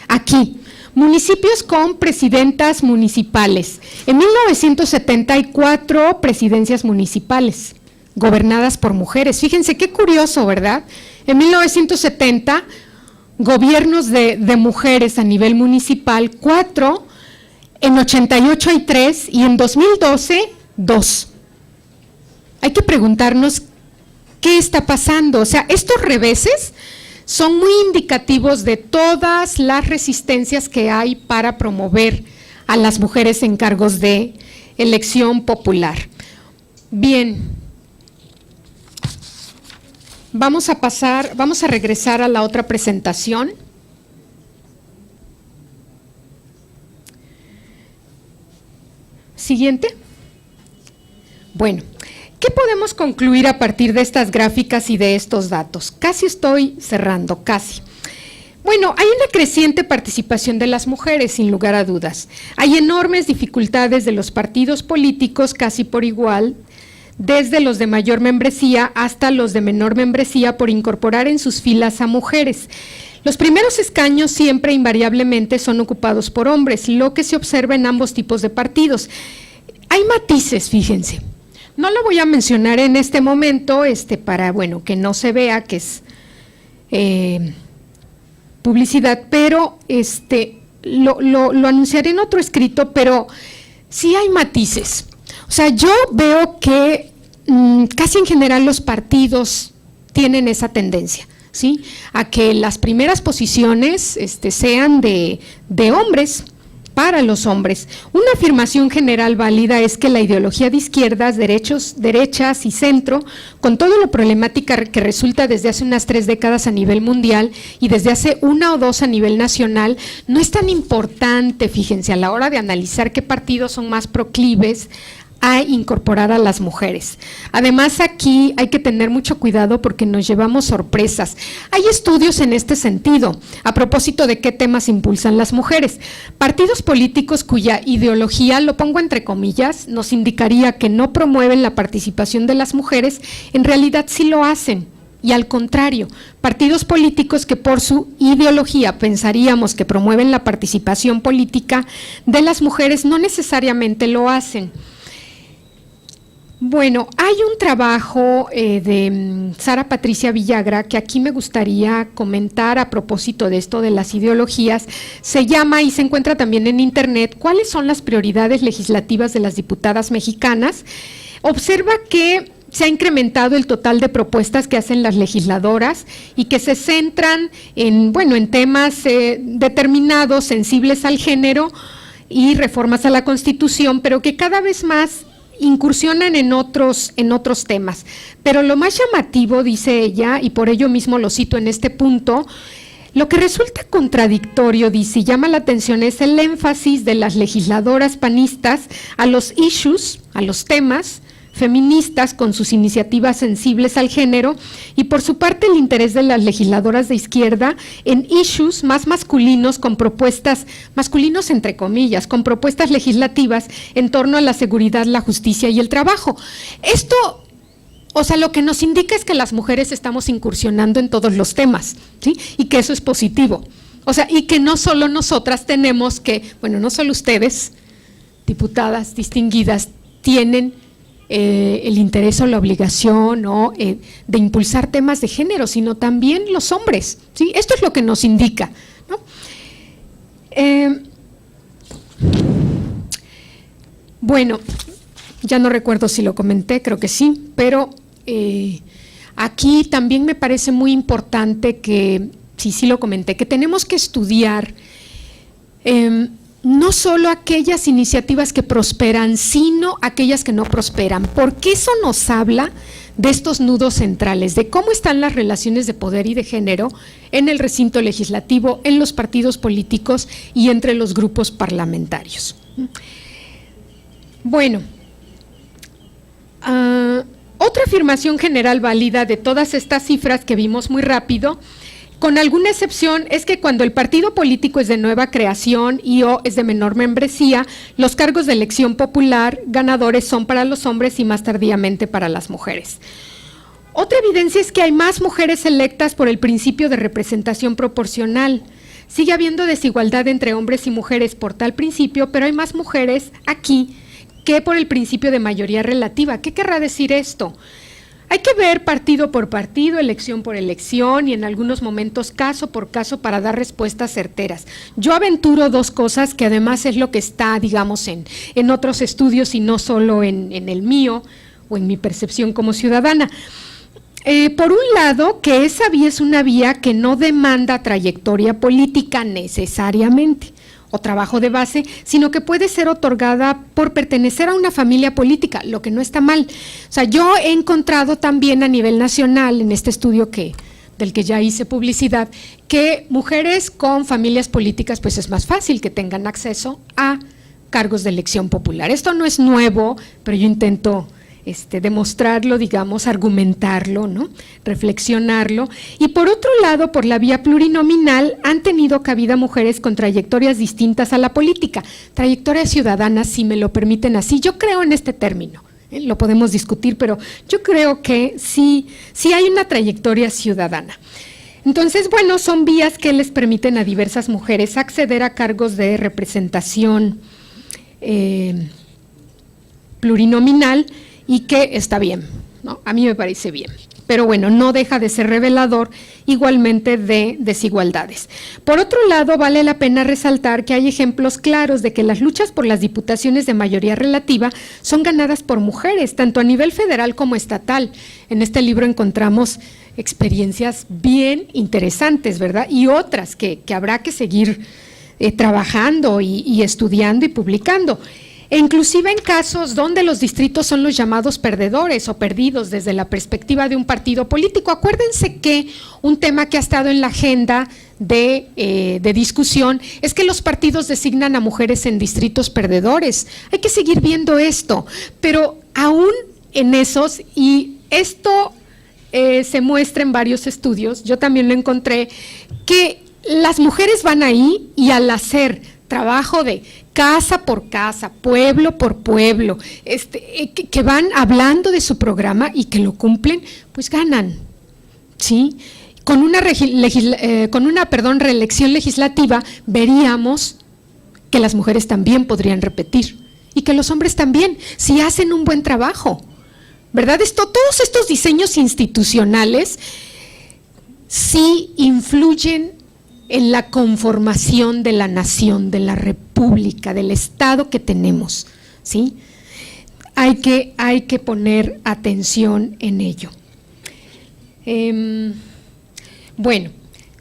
aquí. Municipios con presidentas municipales. En 1974, presidencias municipales gobernadas por mujeres. Fíjense qué curioso, ¿verdad? En 1970, gobiernos de mujeres a nivel municipal, 4, en 88 hay 3 y en 2012, 2. Hay que preguntarnos qué está pasando. O sea, estos reveses son muy indicativos de todas las resistencias que hay para promover a las mujeres en cargos de elección popular. Bien. Vamos a regresar a la otra presentación. Siguiente. Bueno, ¿qué podemos concluir a partir de estas gráficas y de estos datos? Casi estoy cerrando, casi. Bueno, hay una creciente participación de las mujeres, sin lugar a dudas. Hay enormes dificultades de los partidos políticos, casi por igual, desde los de mayor membresía hasta los de menor membresía, por incorporar en sus filas a mujeres. Los primeros escaños siempre invariablemente son ocupados por hombres, lo que se observa en ambos tipos de partidos. Hay matices, fíjense. No lo voy a mencionar en este momento, para, bueno, que no se vea que es publicidad, pero lo anunciaré en otro escrito, pero sí hay matices. O sea, yo veo que casi en general los partidos tienen esa tendencia, ¿sí? A que las primeras posiciones sean de hombres, para los hombres. Una afirmación general válida es que la ideología de izquierdas, derechas y centro, con todo lo problemática que resulta desde hace unas 3 décadas a nivel mundial y desde hace 1 o 2 a nivel nacional, no es tan importante, fíjense, a la hora de analizar qué partidos son más proclives a incorporar a las mujeres. Además, aquí hay que tener mucho cuidado porque nos llevamos sorpresas. Hay estudios en este sentido, a propósito de qué temas impulsan las mujeres. Partidos políticos cuya ideología, lo pongo entre comillas, nos indicaría que no promueven la participación de las mujeres, en realidad sí lo hacen. Y al contrario, partidos políticos que por su ideología pensaríamos que promueven la participación política de las mujeres no necesariamente lo hacen. Bueno, hay un trabajo de Sara Patricia Villagra que aquí me gustaría comentar a propósito de esto de las ideologías. Se llama y se encuentra también en internet, ¿cuáles son las prioridades legislativas de las diputadas mexicanas? Observa que se ha incrementado el total de propuestas que hacen las legisladoras y que se centran en temas determinados, sensibles al género y reformas a la Constitución, pero que cada vez más incursionan en otros temas. Pero lo más llamativo, dice ella, y por ello mismo lo cito en este punto, lo que resulta contradictorio, dice, y llama la atención, es el énfasis de las legisladoras panistas a los issues, a los temas feministas con sus iniciativas sensibles al género, y por su parte el interés de las legisladoras de izquierda en issues más masculinos, con propuestas, masculinos entre comillas, con propuestas legislativas en torno a la seguridad, la justicia y el trabajo. Esto, o sea, lo que nos indica es que las mujeres estamos incursionando en todos los temas, ¿sí? Y que eso es positivo. O sea, y que no solo nosotras tenemos que, no solo ustedes, diputadas distinguidas, tienen el interés o la obligación de impulsar temas de género, sino también los hombres, ¿sí? Esto es lo que nos indica, ¿no? Ya no recuerdo si lo comenté, creo que sí, pero aquí también me parece muy importante que, sí lo comenté, que tenemos que estudiar no solo aquellas iniciativas que prosperan, sino aquellas que no prosperan, porque eso nos habla de estos nudos centrales, de cómo están las relaciones de poder y de género en el recinto legislativo, en los partidos políticos y entre los grupos parlamentarios. Otra afirmación general válida de todas estas cifras que vimos muy rápido, con alguna excepción, es que cuando el partido político es de nueva creación o es de menor membresía, los cargos de elección popular ganadores son para los hombres y más tardíamente para las mujeres. Otra evidencia es que hay más mujeres electas por el principio de representación proporcional. Sigue habiendo desigualdad entre hombres y mujeres por tal principio, pero hay más mujeres aquí que por el principio de mayoría relativa. ¿Qué querrá decir esto? Hay que ver partido por partido, elección por elección y en algunos momentos caso por caso para dar respuestas certeras. Yo aventuro 2 cosas que además es lo que está, digamos, en otros estudios y no solo en el mío o en mi percepción como ciudadana. Por un lado, que esa vía es una vía que no demanda trayectoria política necesariamente o trabajo de base, sino que puede ser otorgada por pertenecer a una familia política, lo que no está mal. O sea, yo he encontrado también a nivel nacional, en este estudio del que ya hice publicidad, que mujeres con familias políticas, pues es más fácil que tengan acceso a cargos de elección popular. Esto no es nuevo, pero yo intento demostrarlo, digamos, argumentarlo, ¿no? Reflexionarlo. Y por otro lado, por la vía plurinominal, han tenido cabida mujeres con trayectorias distintas a la política, trayectorias ciudadanas, si me lo permiten así. Yo creo en este término, lo podemos discutir, pero yo creo que sí hay una trayectoria ciudadana. Entonces, son vías que les permiten a diversas mujeres acceder a cargos de representación plurinominal, y que está bien, ¿no? A mí me parece bien, pero no deja de ser revelador igualmente de desigualdades. Por otro lado, vale la pena resaltar que hay ejemplos claros de que las luchas por las diputaciones de mayoría relativa son ganadas por mujeres, tanto a nivel federal como estatal. En este libro encontramos experiencias bien interesantes, ¿verdad? Y otras que habrá que seguir trabajando y estudiando y publicando. E inclusive en casos donde los distritos son los llamados perdedores o perdidos desde la perspectiva de un partido político. Acuérdense que un tema que ha estado en la agenda de discusión es que los partidos designan a mujeres en distritos perdedores. Hay que seguir viendo esto, pero aún en esos, y esto se muestra en varios estudios, yo también lo encontré, que las mujeres van ahí y al hacer trabajo de casa por casa, pueblo por pueblo, que van hablando de su programa y que lo cumplen, pues ganan, ¿sí? Con una reelección legislativa veríamos que las mujeres también podrían repetir y que los hombres también, si hacen un buen trabajo, ¿verdad? Todos estos diseños institucionales sí influyen en la conformación de la nación, de la república, del Estado que tenemos, ¿sí? Hay que poner atención en ello. Bueno,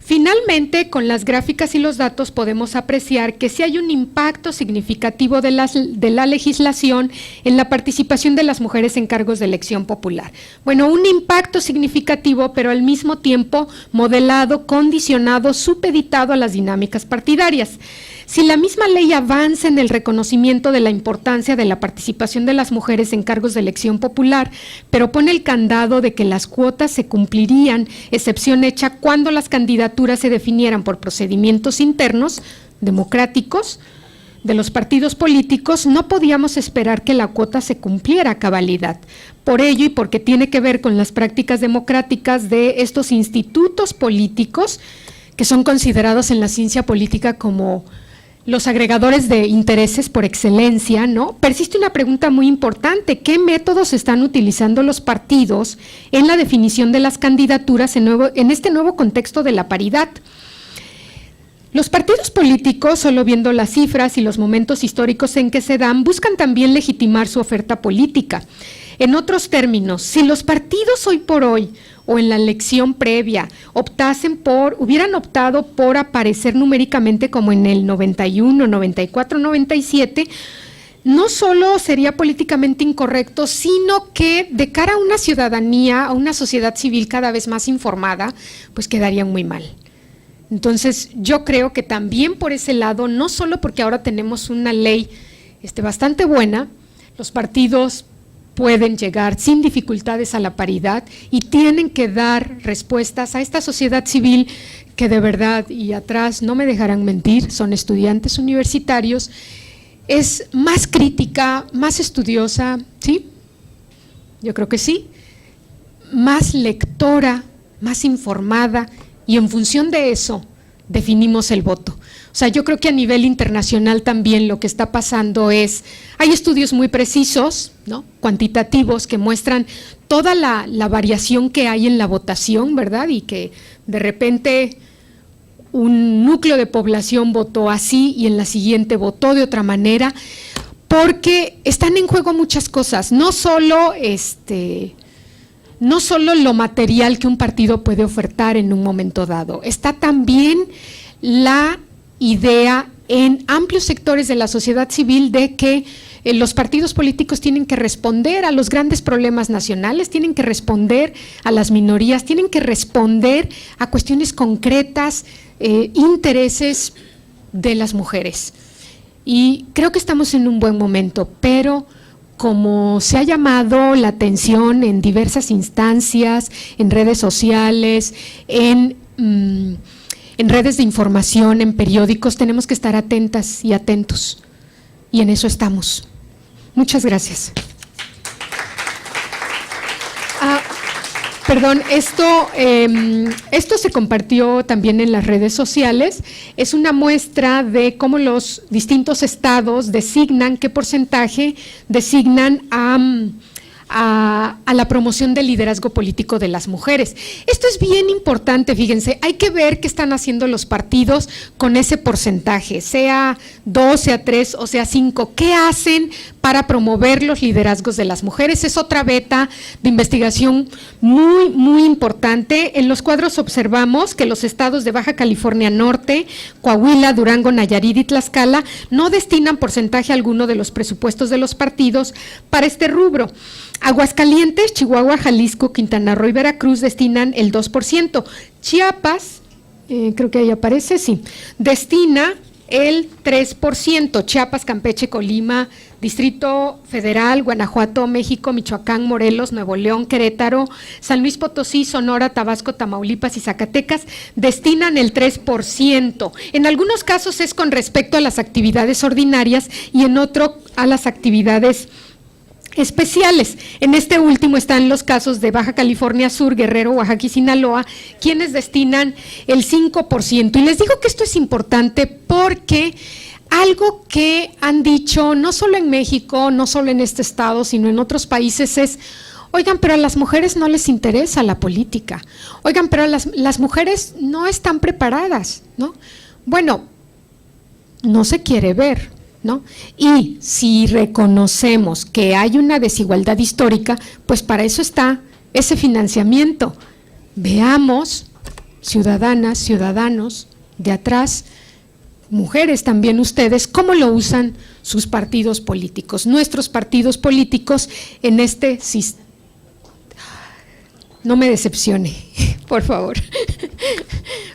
finalmente, con las gráficas y los datos podemos apreciar que sí hay un impacto significativo de la legislación en la participación de las mujeres en cargos de elección popular. Bueno, un impacto significativo, pero al mismo tiempo modelado, condicionado, supeditado a las dinámicas partidarias. Si la misma ley avanza en el reconocimiento de la importancia de la participación de las mujeres en cargos de elección popular, pero pone el candado de que las cuotas se cumplirían, excepción hecha cuando las candidaturas se definieran por procedimientos internos, democráticos, de los partidos políticos, no podíamos esperar que la cuota se cumpliera a cabalidad. Por ello, y porque tiene que ver con las prácticas democráticas de estos institutos políticos, que son considerados en la ciencia política como los agregadores de intereses por excelencia, ¿no? Persiste una pregunta muy importante: ¿qué métodos están utilizando los partidos en la definición de las candidaturas en este nuevo contexto de la paridad? Los partidos políticos, solo viendo las cifras y los momentos históricos en que se dan, buscan también legitimar su oferta política. En otros términos, si los partidos hoy por hoy o en la elección previa hubieran optado por aparecer numéricamente como en el 91, 94, 97, no solo sería políticamente incorrecto, sino que de cara a una ciudadanía, a una sociedad civil cada vez más informada, pues quedarían muy mal. Entonces, yo creo que también por ese lado, no solo porque ahora tenemos una ley bastante buena, los partidos pueden llegar sin dificultades a la paridad y tienen que dar respuestas a esta sociedad civil que de verdad, y atrás no me dejarán mentir, son estudiantes universitarios, es más crítica, más estudiosa, ¿sí? Yo creo que sí, más lectora, más informada, y en función de eso definimos el voto. O sea, yo creo que a nivel internacional también lo que está pasando hay estudios muy precisos, ¿no?, cuantitativos, que muestran toda la variación que hay en la votación, ¿verdad? Y que de repente un núcleo de población votó así y en la siguiente votó de otra manera, porque están en juego muchas cosas, no solo lo material que un partido puede ofertar en un momento dado, está también la idea en amplios sectores de la sociedad civil de que los partidos políticos tienen que responder a los grandes problemas nacionales, tienen que responder a las minorías, tienen que responder a cuestiones concretas, intereses de las mujeres. Y creo que estamos en un buen momento, pero como se ha llamado la atención en diversas instancias, en redes sociales, en redes de información, en periódicos, tenemos que estar atentas y atentos, y en eso estamos. Muchas gracias. Perdón, esto se compartió también en las redes sociales. Es una muestra de cómo los distintos estados designan, qué porcentaje designan a a la promoción del liderazgo político de las mujeres. Esto es bien importante, fíjense, hay que ver qué están haciendo los partidos con ese porcentaje, sea 2, sea 3 o sea 5, ¿qué hacen para promover los liderazgos de las mujeres? Es otra beta de investigación muy, muy importante. En los cuadros observamos que los estados de Baja California Norte, Coahuila, Durango, Nayarit y Tlaxcala no destinan porcentaje alguno de los presupuestos de los partidos para este rubro. Aguascalientes, Chihuahua, Jalisco, Quintana Roo y Veracruz destinan el 2%. Chiapas, creo que ahí aparece, sí, destina el 3%, Chiapas, Campeche, Colima, Distrito Federal, Guanajuato, México, Michoacán, Morelos, Nuevo León, Querétaro, San Luis Potosí, Sonora, Tabasco, Tamaulipas y Zacatecas destinan el 3%. En algunos casos es con respecto a las actividades ordinarias y en otro a las actividades especiales. En este último están los casos de Baja California Sur, Guerrero, Oaxaca y Sinaloa, quienes destinan el 5%. Y les digo que esto es importante porque algo que han dicho no solo en México, no solo en este estado, sino en otros países es: oigan, pero a las mujeres no les interesa la política. Oigan, pero las mujeres no están preparadas, ¿no? Bueno, no se quiere ver, ¿no? Y si reconocemos que hay una desigualdad histórica, pues para eso está ese financiamiento. Veamos, ciudadanas, ciudadanos de atrás, mujeres también ustedes, cómo lo usan sus partidos políticos, nuestros partidos políticos en este sistema. No me decepcione, por favor,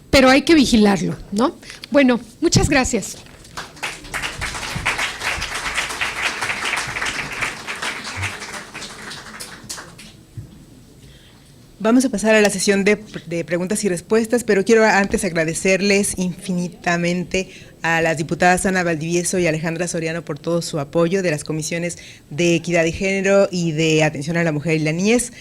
pero hay que vigilarlo, ¿no? Bueno, muchas gracias. Vamos a pasar a la sesión de preguntas y respuestas, pero quiero antes agradecerles infinitamente a las diputadas Ana Valdivieso y Alejandra Soriano por todo su apoyo de las comisiones de Equidad de Género y de Atención a la Mujer y la Niñez.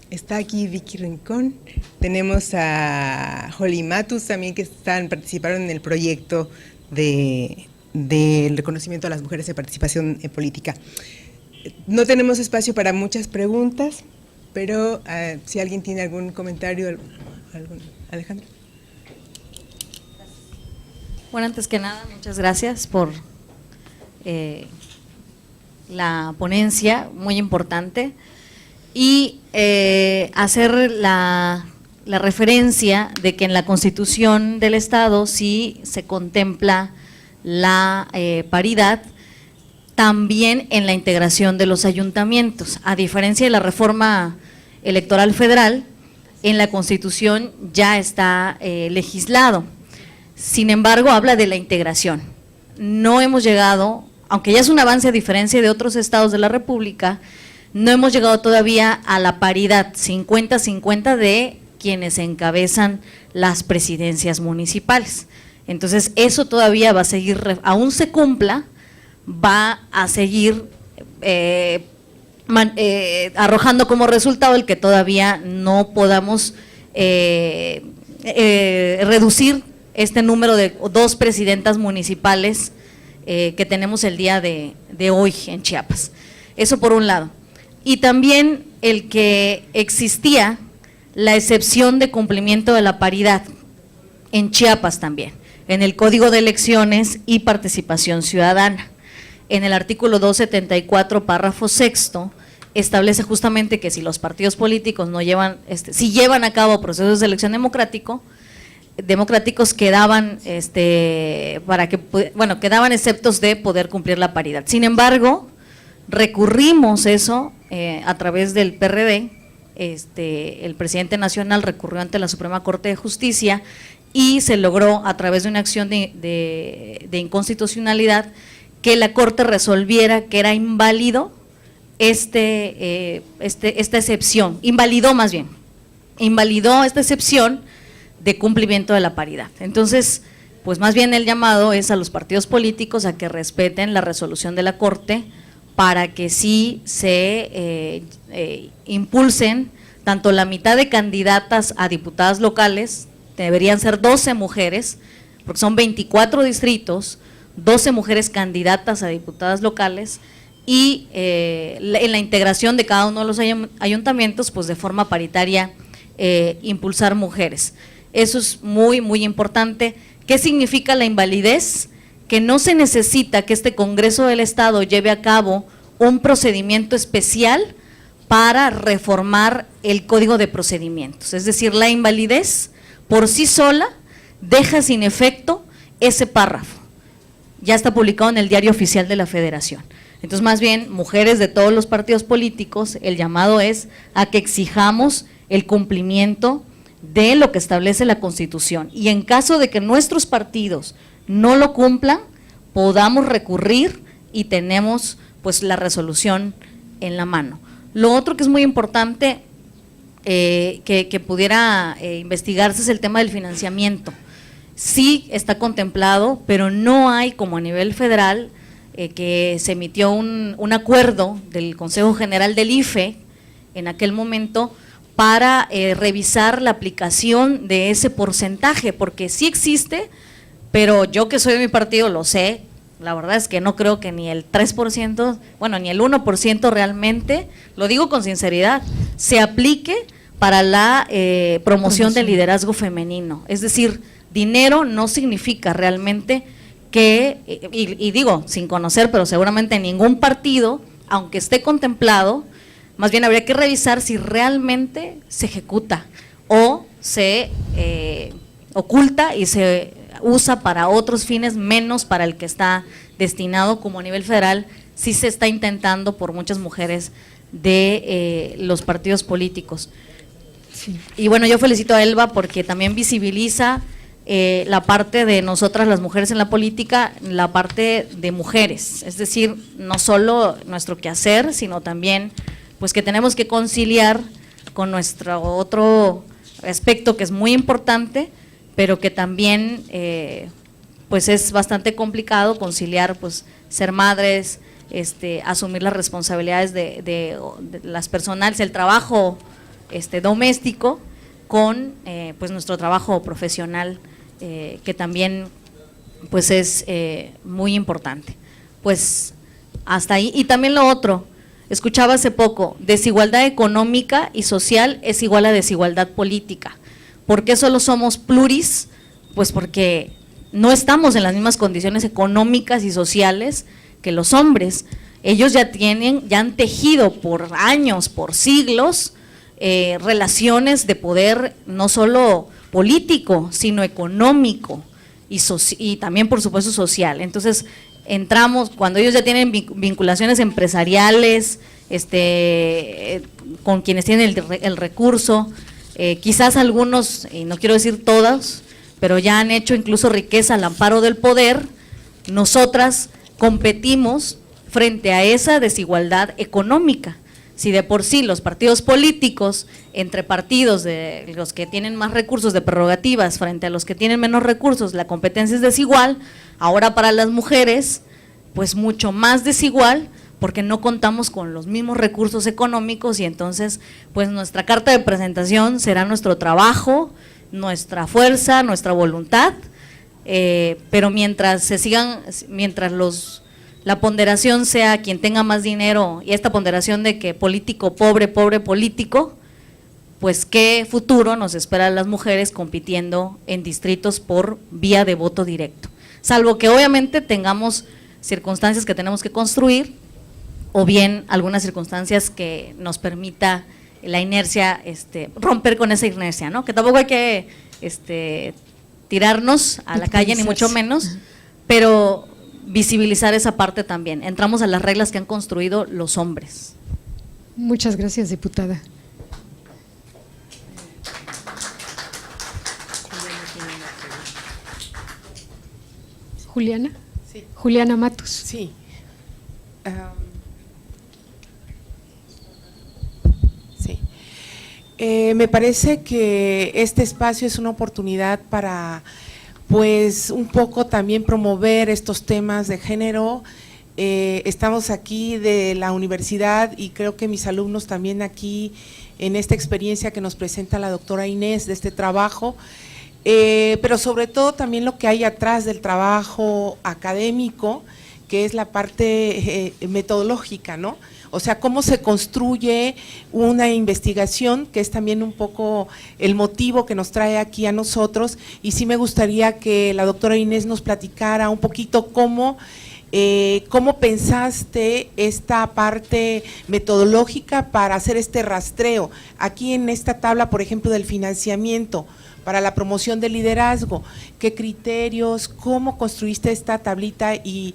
Está aquí Vicky Rincón, tenemos a Holly Matus también, que participaron en el proyecto del reconocimiento a las mujeres de participación política. No tenemos espacio para muchas preguntas, pero si alguien tiene algún comentario, Alejandra. Bueno, antes que nada, muchas gracias por la ponencia, muy importante, y hacer la referencia de que en la Constitución del Estado sí se contempla la paridad, también en la integración de los ayuntamientos. A diferencia de la reforma electoral federal, en la Constitución ya está legislado. Sin embargo, habla de la integración. No hemos llegado, aunque ya es un avance a diferencia de otros estados de la República, no hemos llegado todavía a la paridad 50-50 de quienes encabezan las presidencias municipales. Entonces, eso todavía va a seguir, aún se cumpla, va a seguir arrojando como resultado el que todavía no podamos reducir este número de 2 presidentas municipales que tenemos el día de hoy en Chiapas. Eso por un lado. Y también el que existía la excepción de cumplimiento de la paridad en Chiapas también, en el Código de Elecciones y Participación Ciudadana. En el artículo 274, párrafo 6º, establece justamente que si los partidos políticos no llevan, si llevan a cabo procesos de elección democráticos quedaban quedaban exceptos de poder cumplir la paridad. Sin embargo, recurrimos eso a través del PRD, el presidente nacional recurrió ante la Suprema Corte de Justicia y se logró a través de una acción de inconstitucionalidad que la Corte resolviera que era inválido esta excepción, invalidó esta excepción de cumplimiento de la paridad. Entonces, pues más bien el llamado es a los partidos políticos a que respeten la resolución de la Corte para que sí se impulsen tanto la mitad de candidatas a diputadas locales, deberían ser 12 mujeres, porque son 24 distritos, 12 mujeres candidatas a diputadas locales, y en la integración de cada uno de los ayuntamientos, pues de forma paritaria, impulsar mujeres. Eso es muy, muy importante. ¿Qué significa la invalidez? Que no se necesita que este Congreso del Estado lleve a cabo un procedimiento especial para reformar el Código de Procedimientos. Es decir, la invalidez por sí sola deja sin efecto ese párrafo. Ya está publicado en el Diario Oficial de la Federación. Entonces, más bien, mujeres de todos los partidos políticos, el llamado es a que exijamos el cumplimiento de lo que establece la Constitución. Y en caso de que nuestros partidos no lo cumplan, podamos recurrir y tenemos pues la resolución en la mano. Lo otro que es muy importante que pudiera investigarse es el tema del financiamiento. Sí está contemplado, pero no hay, como a nivel federal, que se emitió un acuerdo del Consejo General del IFE en aquel momento para revisar la aplicación de ese porcentaje, porque sí existe, pero yo que soy de mi partido lo sé, la verdad es que no creo que ni el 3%, bueno, ni el 1% realmente, lo digo con sinceridad, se aplique para la promoción del liderazgo femenino. Es decir, dinero no significa realmente que, y digo sin conocer, pero seguramente ningún partido, aunque esté contemplado, más bien habría que revisar si realmente se ejecuta o se oculta y se usa para otros fines menos para el que está destinado, como a nivel federal sí se está intentando por muchas mujeres de los partidos políticos. Sí. Y bueno, yo felicito a Elba porque también visibiliza la parte de nosotras las mujeres en la política, la parte de mujeres, es decir, no solo nuestro quehacer, sino también pues que tenemos que conciliar con nuestro otro aspecto que es muy importante, pero que también pues es bastante complicado conciliar, pues ser madres, asumir las responsabilidades de las personales, el trabajo doméstico con pues nuestro trabajo profesional, que también pues es muy importante. Pues hasta ahí. Y también lo otro, escuchaba hace poco, desigualdad económica y social es igual a desigualdad política. ¿Por qué solo somos pluris? Pues porque no estamos en las mismas condiciones económicas y sociales que los hombres. Ellos ya han tejido por años, por siglos, relaciones de poder no solo político, sino económico y también por supuesto social. Entonces entramos, cuando ellos ya tienen vinculaciones empresariales, con quienes tienen el recurso, quizás algunos, y no quiero decir todos, pero ya han hecho incluso riqueza al amparo del poder, nosotras competimos frente a esa desigualdad económica. Si de por sí los partidos políticos, entre partidos de los que tienen más recursos de prerrogativas frente a los que tienen menos recursos, la competencia es desigual, ahora para las mujeres, pues mucho más desigual, porque no contamos con los mismos recursos económicos y entonces pues nuestra carta de presentación será nuestro trabajo, nuestra fuerza, nuestra voluntad, pero mientras la ponderación sea quien tenga más dinero y esta ponderación de que político pobre, pobre político, pues qué futuro nos espera a las mujeres compitiendo en distritos por vía de voto directo, salvo que obviamente tengamos circunstancias que tenemos que construir o bien algunas circunstancias que nos permita la inercia, romper con esa inercia, ¿no? Que tampoco hay que tirarnos a la calle ni mucho menos, pero visibilizar esa parte también. Entramos a las reglas que han construido los hombres. Muchas gracias, diputada. Juliana. Sí. Juliana Matus. Sí. Sí. Me parece que este espacio es una oportunidad para, pues, un poco también promover estos temas de género. Estamos aquí de la universidad y creo que mis alumnos también aquí en esta experiencia que nos presenta la doctora Inés de este trabajo, pero sobre todo también lo que hay atrás del trabajo académico, que es la parte metodológica, ¿no? O sea, cómo se construye una investigación, que es también un poco el motivo que nos trae aquí a nosotros, y sí me gustaría que la doctora Inés nos platicara un poquito cómo pensaste esta parte metodológica para hacer este rastreo. Aquí en esta tabla, por ejemplo, del financiamiento para la promoción del liderazgo, ¿qué criterios, cómo construiste esta tablita y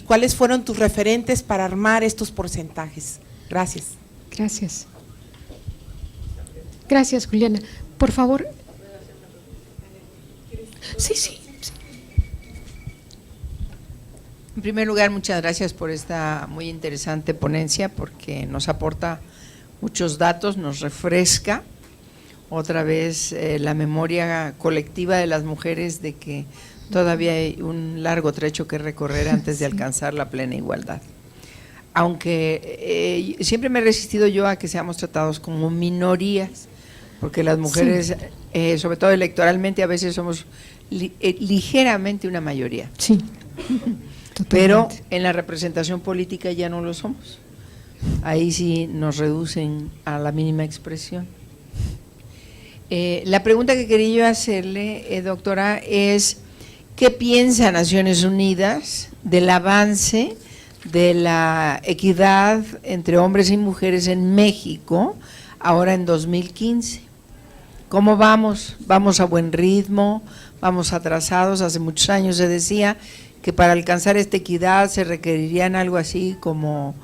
cuáles fueron tus referentes para armar estos porcentajes? Gracias. Gracias. Gracias, Juliana. Por favor. Sí. En primer lugar, muchas gracias por esta muy interesante ponencia, porque nos aporta muchos datos, nos refresca otra vez la memoria colectiva de las mujeres de que todavía hay un largo trecho que recorrer antes de alcanzar la plena igualdad. Aunque siempre me he resistido yo a que seamos tratados como minorías, porque las mujeres, sobre todo electoralmente, a veces somos ligeramente una mayoría. Sí. Pero en la representación política ya no lo somos. Ahí sí nos reducen a la mínima expresión. La pregunta que quería yo hacerle, doctora, es ¿qué piensa Naciones Unidas del avance de la equidad entre hombres y mujeres en México ahora en 2015? ¿Cómo vamos? ¿Vamos a buen ritmo? ¿Vamos atrasados? Hace muchos años se decía que para alcanzar esta equidad se requerirían algo así como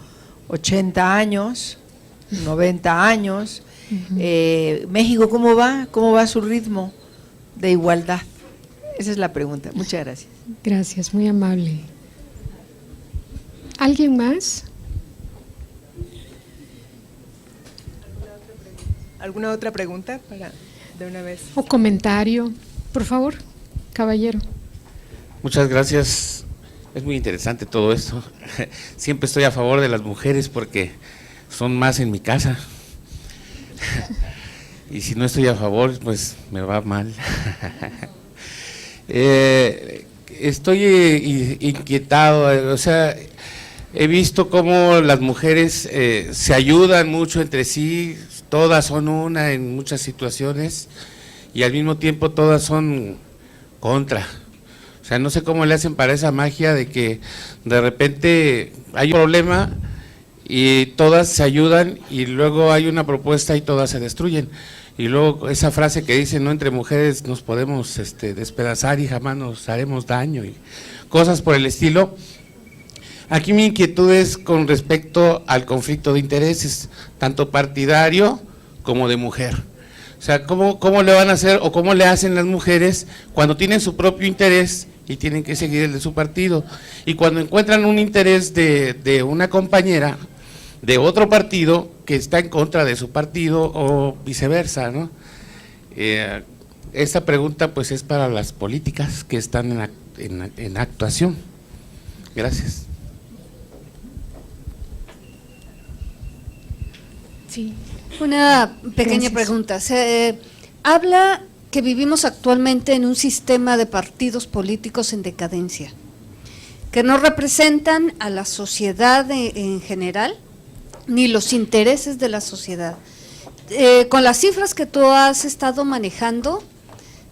80 años, 90 años. México, ¿cómo va? ¿Cómo va su ritmo de igualdad? Esa es la pregunta. Muchas gracias. Gracias, muy amable. ¿Alguien más? ¿Alguna otra pregunta para de una vez? ¿O comentario? Por favor, caballero. Muchas gracias. Es muy interesante todo esto. Siempre estoy a favor de las mujeres porque son más en mi casa. Y si no estoy a favor, pues me va mal. Estoy inquietado, o sea, he visto cómo las mujeres se ayudan mucho entre sí, todas son una en muchas situaciones y al mismo tiempo todas son contra. O sea, no sé cómo le hacen para esa magia de que de repente hay un problema y todas se ayudan y luego hay una propuesta y todas se destruyen. Y luego esa frase que dice, no, entre mujeres nos podemos despedazar y jamás nos haremos daño y cosas por el estilo. Aquí mi inquietud es con respecto al conflicto de intereses, tanto partidario como de mujer. O sea, ¿cómo le van a hacer o cómo le hacen las mujeres cuando tienen su propio interés y tienen que seguir el de su partido? Y cuando encuentran un interés de una compañera de otro partido que está en contra de su partido o viceversa, ¿no? Esta pregunta pues es para las políticas que están en actuación. Gracias. Sí. Una pequeña Gracias. pregunta. Se habla que vivimos actualmente en un sistema de partidos políticos en decadencia, que no representan a la sociedad en general, ni los intereses de la sociedad. Con las cifras que tú has estado manejando,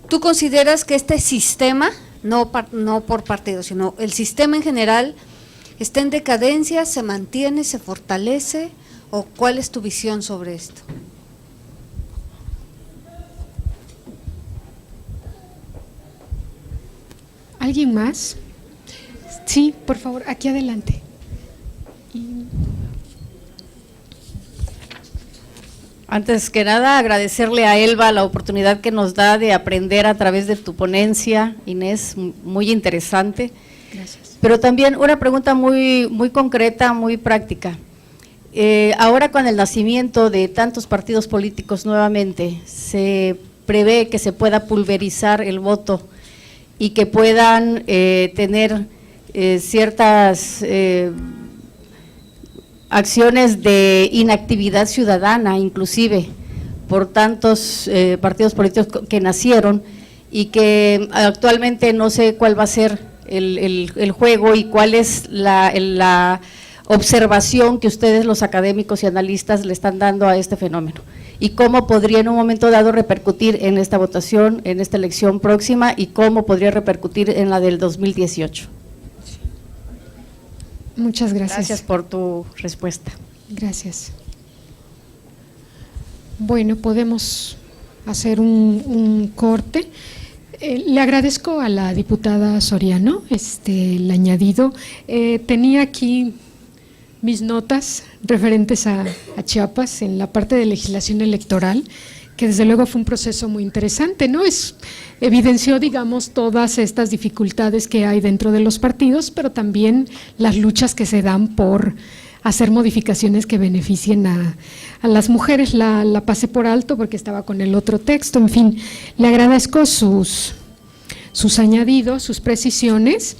¿tú consideras que este sistema, no por partido, sino el sistema en general, está en decadencia, se mantiene, se fortalece? ¿O cuál es tu visión sobre esto? ¿Alguien más? Sí, por favor, aquí adelante. Antes que nada, agradecerle a Elba la oportunidad que nos da de aprender a través de tu ponencia, Inés, muy interesante. Gracias. Pero también una pregunta muy concreta, muy práctica. Ahora con el nacimiento de tantos partidos políticos nuevamente, se prevé que se pueda pulverizar el voto y que puedan tener ciertas acciones de inactividad ciudadana, inclusive por tantos partidos políticos que nacieron y que actualmente no sé cuál va a ser el juego y cuál es la observación que ustedes los académicos y analistas le están dando a este fenómeno y cómo podría en un momento dado repercutir en esta votación, en esta elección próxima y cómo podría repercutir en la del 2018. Muchas gracias. Gracias por tu respuesta. Gracias. Bueno, podemos hacer un corte. Le agradezco a la diputada Soriano el añadido. Tenía aquí mis notas referentes a Chiapas en la parte de legislación electoral, que desde luego fue un proceso muy interesante, ¿no? Evidenció, digamos, todas estas dificultades que hay dentro de los partidos, pero también las luchas que se dan por hacer modificaciones que beneficien a las mujeres. La pasé por alto porque estaba con el otro texto. En fin, le agradezco sus añadidos, sus precisiones.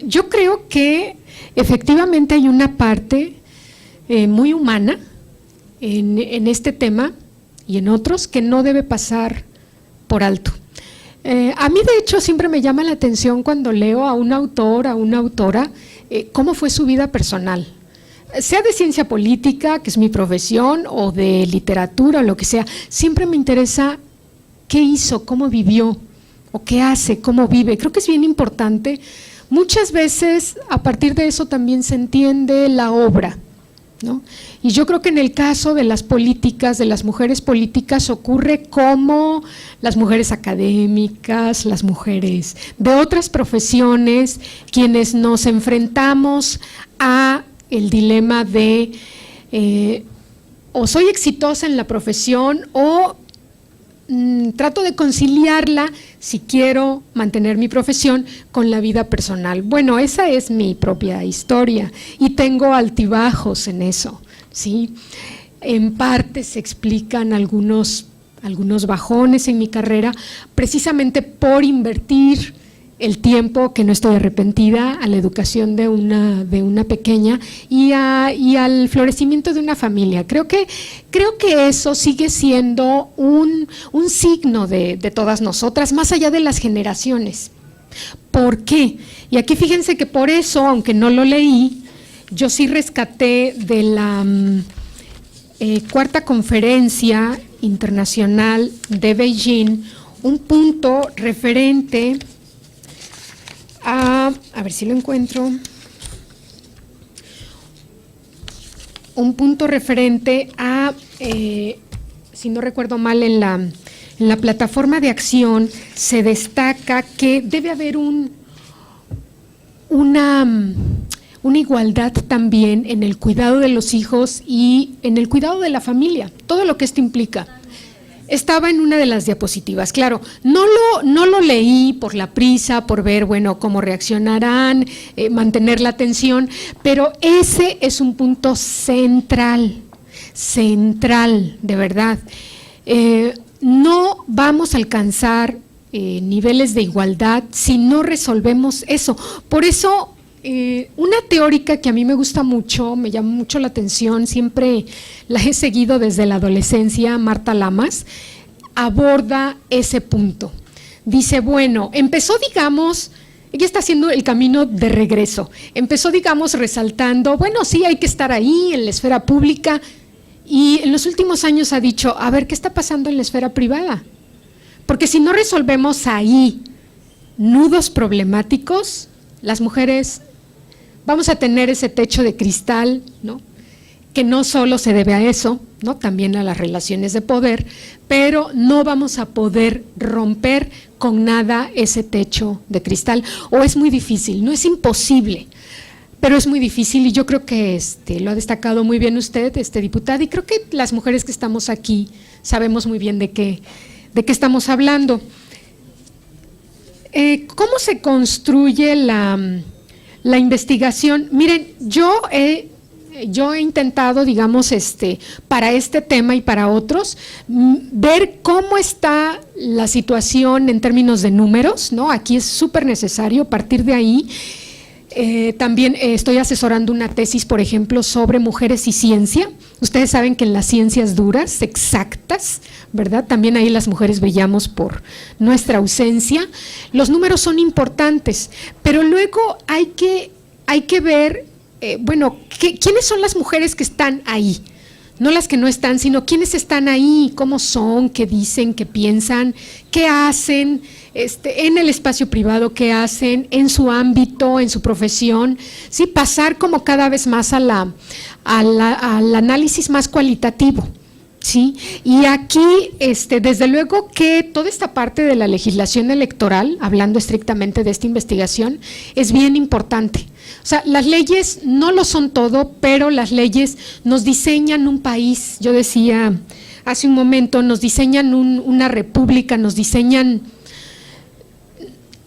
Yo creo que efectivamente hay una parte muy humana en este tema y en otros que no debe pasar por alto. A mí, de hecho, siempre me llama la atención cuando leo a un autor, a una autora, cómo fue su vida personal, sea de ciencia política, que es mi profesión, o de literatura, o lo que sea. Siempre me interesa qué hizo, cómo vivió, o qué hace, cómo vive. Creo que es bien importante. Muchas veces a partir de eso también se entiende la obra, ¿no? Y yo creo que en el caso de las políticas, de las mujeres políticas, ocurre como las mujeres académicas, las mujeres de otras profesiones, quienes nos enfrentamos a el dilema de o soy exitosa en la profesión o trato de conciliarla si quiero mantener mi profesión con la vida personal. Bueno, esa es mi propia historia y tengo altibajos en eso, ¿sí? En parte se explican algunos bajones en mi carrera precisamente por invertir el tiempo, que no estoy arrepentida, a la educación de una pequeña y al florecimiento de una familia. Creo que eso sigue siendo un signo de todas nosotras, más allá de las generaciones. ¿Por qué? Y aquí fíjense que por eso, aunque no lo leí, yo sí rescaté de la Cuarta Conferencia Internacional de Beijing un punto referente a ver si lo encuentro, un punto referente a, si no recuerdo mal, en la plataforma de acción se destaca que debe haber una igualdad también en el cuidado de los hijos y en el cuidado de la familia, todo lo que esto implica. Estaba en una de las diapositivas, claro, no lo leí por la prisa, por ver, bueno, cómo reaccionarán, mantener la atención, pero ese es un punto central, de verdad. No vamos a alcanzar niveles de igualdad si no resolvemos eso. Por eso, una teórica que a mí me gusta mucho, me llama mucho la atención, siempre la he seguido desde la adolescencia, Marta Lamas, aborda ese punto. Dice, bueno, empezó, digamos, ella está haciendo el camino de regreso, empezó, digamos, resaltando, bueno, sí, hay que estar ahí en la esfera pública, y en los últimos años ha dicho, a ver, ¿qué está pasando en la esfera privada? Porque si no resolvemos ahí nudos problemáticos, las mujeres vamos a tener ese techo de cristal, ¿no? Que no solo se debe a eso, ¿no? También a las relaciones de poder, pero no vamos a poder romper con nada ese techo de cristal, o es muy difícil, no es imposible, pero es muy difícil, y yo creo que lo ha destacado muy bien usted, diputada, y creo que las mujeres que estamos aquí sabemos muy bien de qué estamos hablando. ¿Cómo se construye la investigación? Miren, yo he intentado, digamos, para este tema y para otros, ver cómo está la situación en términos de números, ¿no? Aquí es súper necesario partir de ahí. También estoy asesorando una tesis, por ejemplo, sobre mujeres y ciencia. Ustedes saben que en las ciencias duras, exactas, ¿verdad? También ahí las mujeres brillamos por nuestra ausencia. Los números son importantes, pero luego hay que ver, bueno, ¿quiénes son las mujeres que están ahí? No las que no están, sino quiénes están ahí, cómo son, qué dicen, qué piensan, qué hacen en el espacio privado, qué hacen en su ámbito, en su profesión, sí, pasar como cada vez más al análisis más cualitativo. Sí, y aquí, desde luego que toda esta parte de la legislación electoral, hablando estrictamente de esta investigación, es bien importante. O sea, las leyes no lo son todo, pero las leyes nos diseñan un país. Yo decía hace un momento, nos diseñan una república, nos diseñan,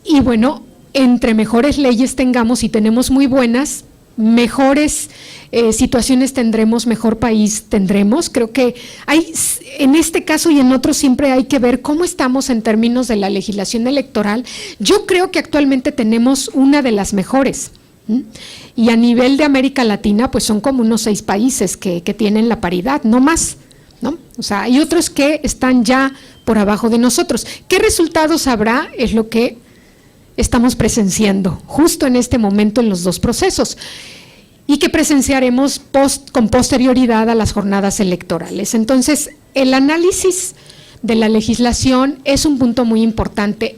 y bueno, entre mejores leyes tengamos, y tenemos muy buenas, mejores situaciones tendremos, mejor país tendremos. Creo que hay, en este caso y en otros, siempre hay que ver cómo estamos en términos de la legislación electoral. Yo creo que actualmente tenemos una de las mejores, y a nivel de América Latina, pues son como unos 6 países que tienen la paridad, no más, ¿no? O sea, hay otros que están ya por abajo de nosotros. ¿Qué resultados habrá? Es lo que estamos presenciando justo en este momento en los 2 procesos, y que presenciaremos con posterioridad a las jornadas electorales. Entonces, el análisis de la legislación es un punto muy importante.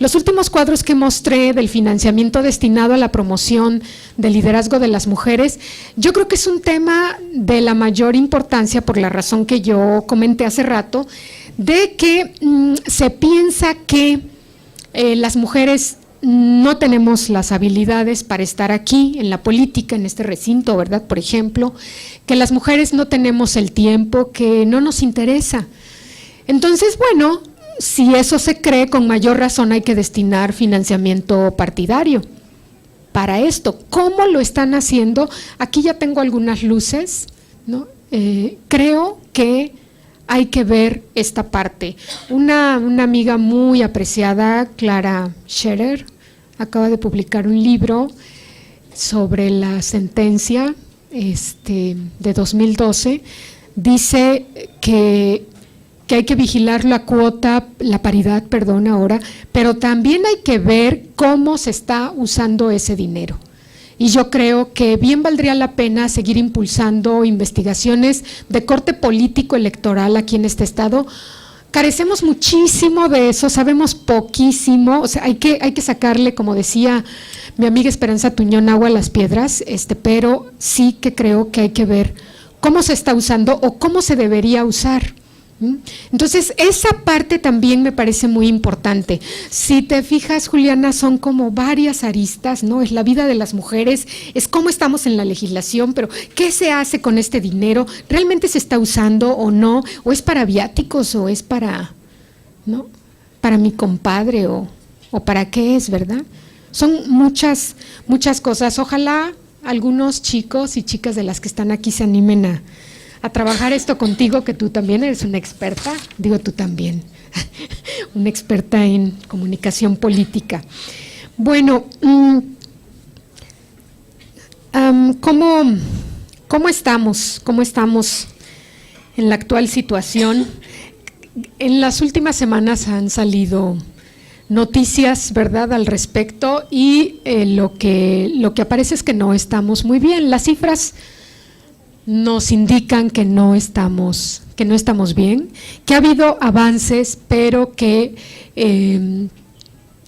Los últimos cuadros que mostré del financiamiento destinado a la promoción del liderazgo de las mujeres, yo creo que es un tema de la mayor importancia por la razón que yo comenté hace rato, de que se piensa que las mujeres no tenemos las habilidades para estar aquí en la política, en este recinto, ¿verdad? Por ejemplo, que las mujeres no tenemos el tiempo, que no nos interesa. Entonces, bueno, si eso se cree, con mayor razón hay que destinar financiamiento partidario para esto. ¿Cómo lo están haciendo? Aquí ya tengo algunas luces, ¿no? Creo que hay que ver esta parte. Una amiga muy apreciada, Clara Scherer, acaba de publicar un libro sobre la sentencia de 2012. Dice que hay que vigilar la paridad, ahora, pero también hay que ver cómo se está usando ese dinero. Y yo creo que bien valdría la pena seguir impulsando investigaciones de corte político electoral aquí en este estado. Carecemos muchísimo de eso, sabemos poquísimo, o sea, hay que sacarle, como decía mi amiga Esperanza Tuñón, agua a las piedras, pero sí que creo que hay que ver cómo se está usando o cómo se debería usar. Entonces, esa parte también me parece muy importante. Si te fijas, Juliana, son como varias aristas, ¿no? Es la vida de las mujeres, es cómo estamos en la legislación, pero ¿qué se hace con este dinero? ¿Realmente se está usando o no? ¿O es para viáticos o es para, ¿no? Para mi compadre o para qué es, ¿verdad? Son muchas cosas. Ojalá algunos chicos y chicas de las que están aquí se animen a trabajar esto contigo, que tú también eres una experta, digo tú también, una experta en comunicación política. Bueno, ¿cómo estamos? ¿Cómo estamos en la actual situación? En las últimas semanas han salido noticias, ¿verdad?, al respecto, y lo que aparece es que no estamos muy bien. Las cifras nos indican que no estamos bien, que ha habido avances, pero que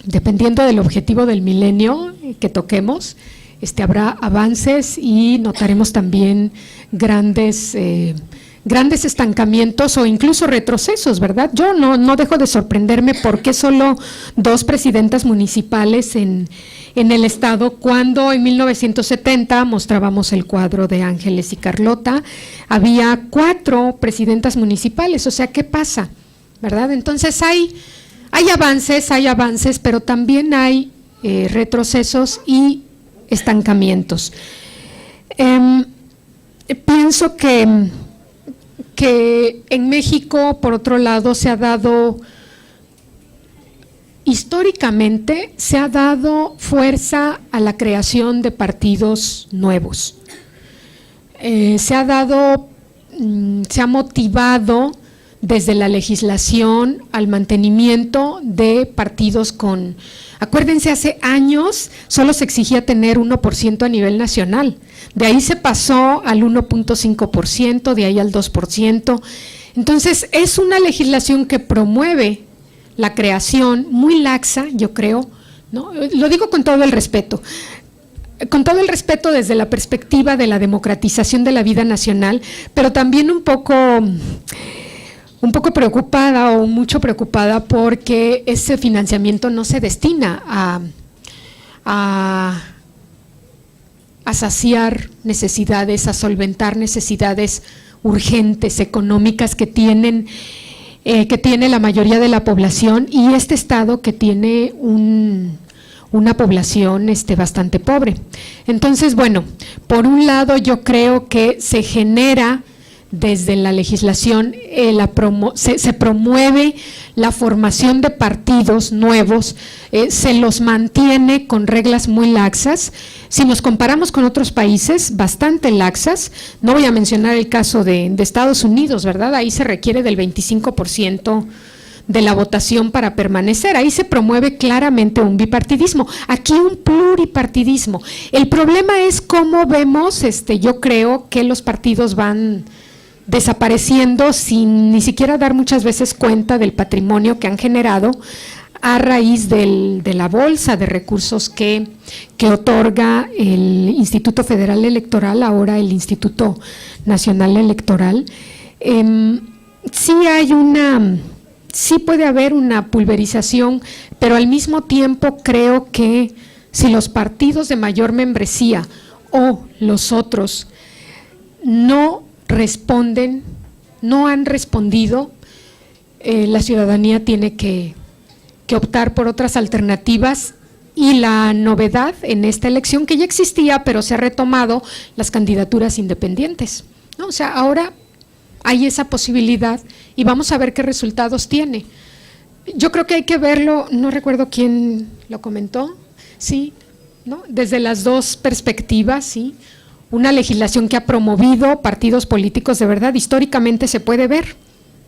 dependiendo del objetivo del milenio que toquemos, habrá avances y notaremos también grandes estancamientos o incluso retrocesos, ¿verdad? Yo no dejo de sorprenderme por qué solo 2 presidentas municipales en el estado, cuando en 1970 mostrábamos el cuadro de Ángeles y Carlota, había 4 presidentas municipales. O sea, ¿qué pasa? ¿Verdad? Entonces hay avances, pero también hay retrocesos y estancamientos. Pienso que en México, por otro lado, se ha dado históricamente se ha dado fuerza a la creación de partidos nuevos. Se ha motivado desde la legislación al mantenimiento de partidos con… Acuérdense, hace años solo se exigía tener 1% a nivel nacional, de ahí se pasó al 1.5%, de ahí al 2%. Entonces, es una legislación que promueve la creación, muy laxa, yo creo, ¿no? Lo digo con todo el respeto desde la perspectiva de la democratización de la vida nacional, pero también un poco preocupada o mucho preocupada porque ese financiamiento no se destina a saciar necesidades, a solventar necesidades urgentes, económicas que tiene la mayoría de la población, y este estado que tiene una población bastante pobre. Entonces, bueno, por un lado yo creo que se genera desde la legislación, se promueve la formación de partidos nuevos, se los mantiene con reglas muy laxas. Si nos comparamos con otros países, bastante laxas, no voy a mencionar el caso de Estados Unidos, ¿verdad? Ahí se requiere del 25% de la votación para permanecer, ahí se promueve claramente un bipartidismo, aquí un pluripartidismo. El problema es cómo vemos, yo creo que los partidos van desapareciendo sin ni siquiera dar muchas veces cuenta del patrimonio que han generado a raíz de la bolsa de recursos que otorga el Instituto Federal Electoral, ahora el Instituto Nacional Electoral. Sí puede haber una pulverización, pero al mismo tiempo creo que si los partidos de mayor membresía o los otros no responden, no han respondido, la ciudadanía tiene que optar por otras alternativas, y la novedad en esta elección, que ya existía pero se ha retomado, las candidaturas independientes, ¿no? O sea, ahora hay esa posibilidad y vamos a ver qué resultados tiene. Yo creo que hay que verlo, no recuerdo quién lo comentó, sí, ¿no? Desde las dos perspectivas, sí. Una legislación que ha promovido partidos políticos de verdad, históricamente se puede ver,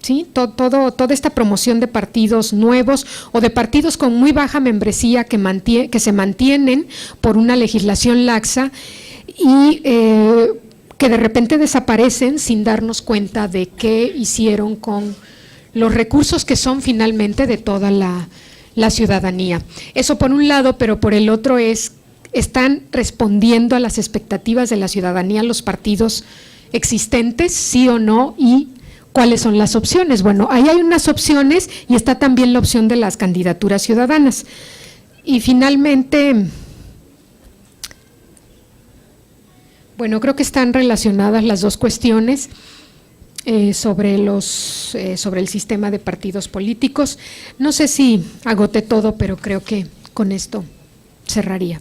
¿sí? Toda esta promoción de partidos nuevos o de partidos con muy baja membresía que se mantienen por una legislación laxa y que de repente desaparecen sin darnos cuenta de qué hicieron con los recursos que son finalmente de toda la ciudadanía. Eso por un lado, pero por el otro ¿están respondiendo a las expectativas de la ciudadanía los partidos existentes, sí o no? ¿Y cuáles son las opciones? Bueno, ahí hay unas opciones y está también la opción de las candidaturas ciudadanas. Y finalmente, bueno, creo que están relacionadas las dos cuestiones sobre el sistema de partidos políticos. No sé si agoté todo, pero creo que con esto cerraría.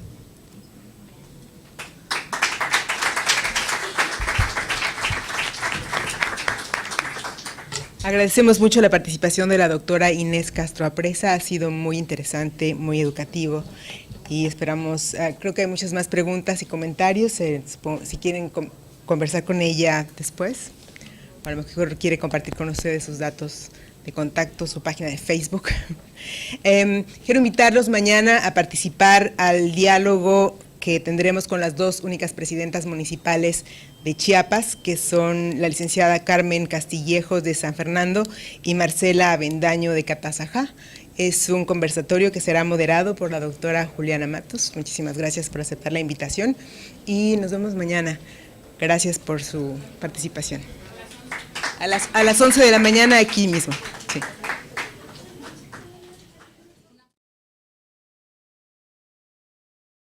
Agradecemos mucho la participación de la doctora Inés Castro Apresa, ha sido muy interesante, muy educativo y esperamos, creo que hay muchas más preguntas y comentarios, si quieren conversar con ella después, a lo mejor quiere compartir con ustedes sus datos de contacto, su página de Facebook. Quiero invitarlos mañana a participar al diálogo que tendremos con las dos únicas presidentas municipales de Chiapas, que son la licenciada Carmen Castillejos de San Fernando y Marcela Avendaño de Catazajá. Es un conversatorio que será moderado por la doctora Juliana Matos. Muchísimas gracias por aceptar la invitación y nos vemos mañana. Gracias por su participación. A las 11 de la mañana aquí mismo.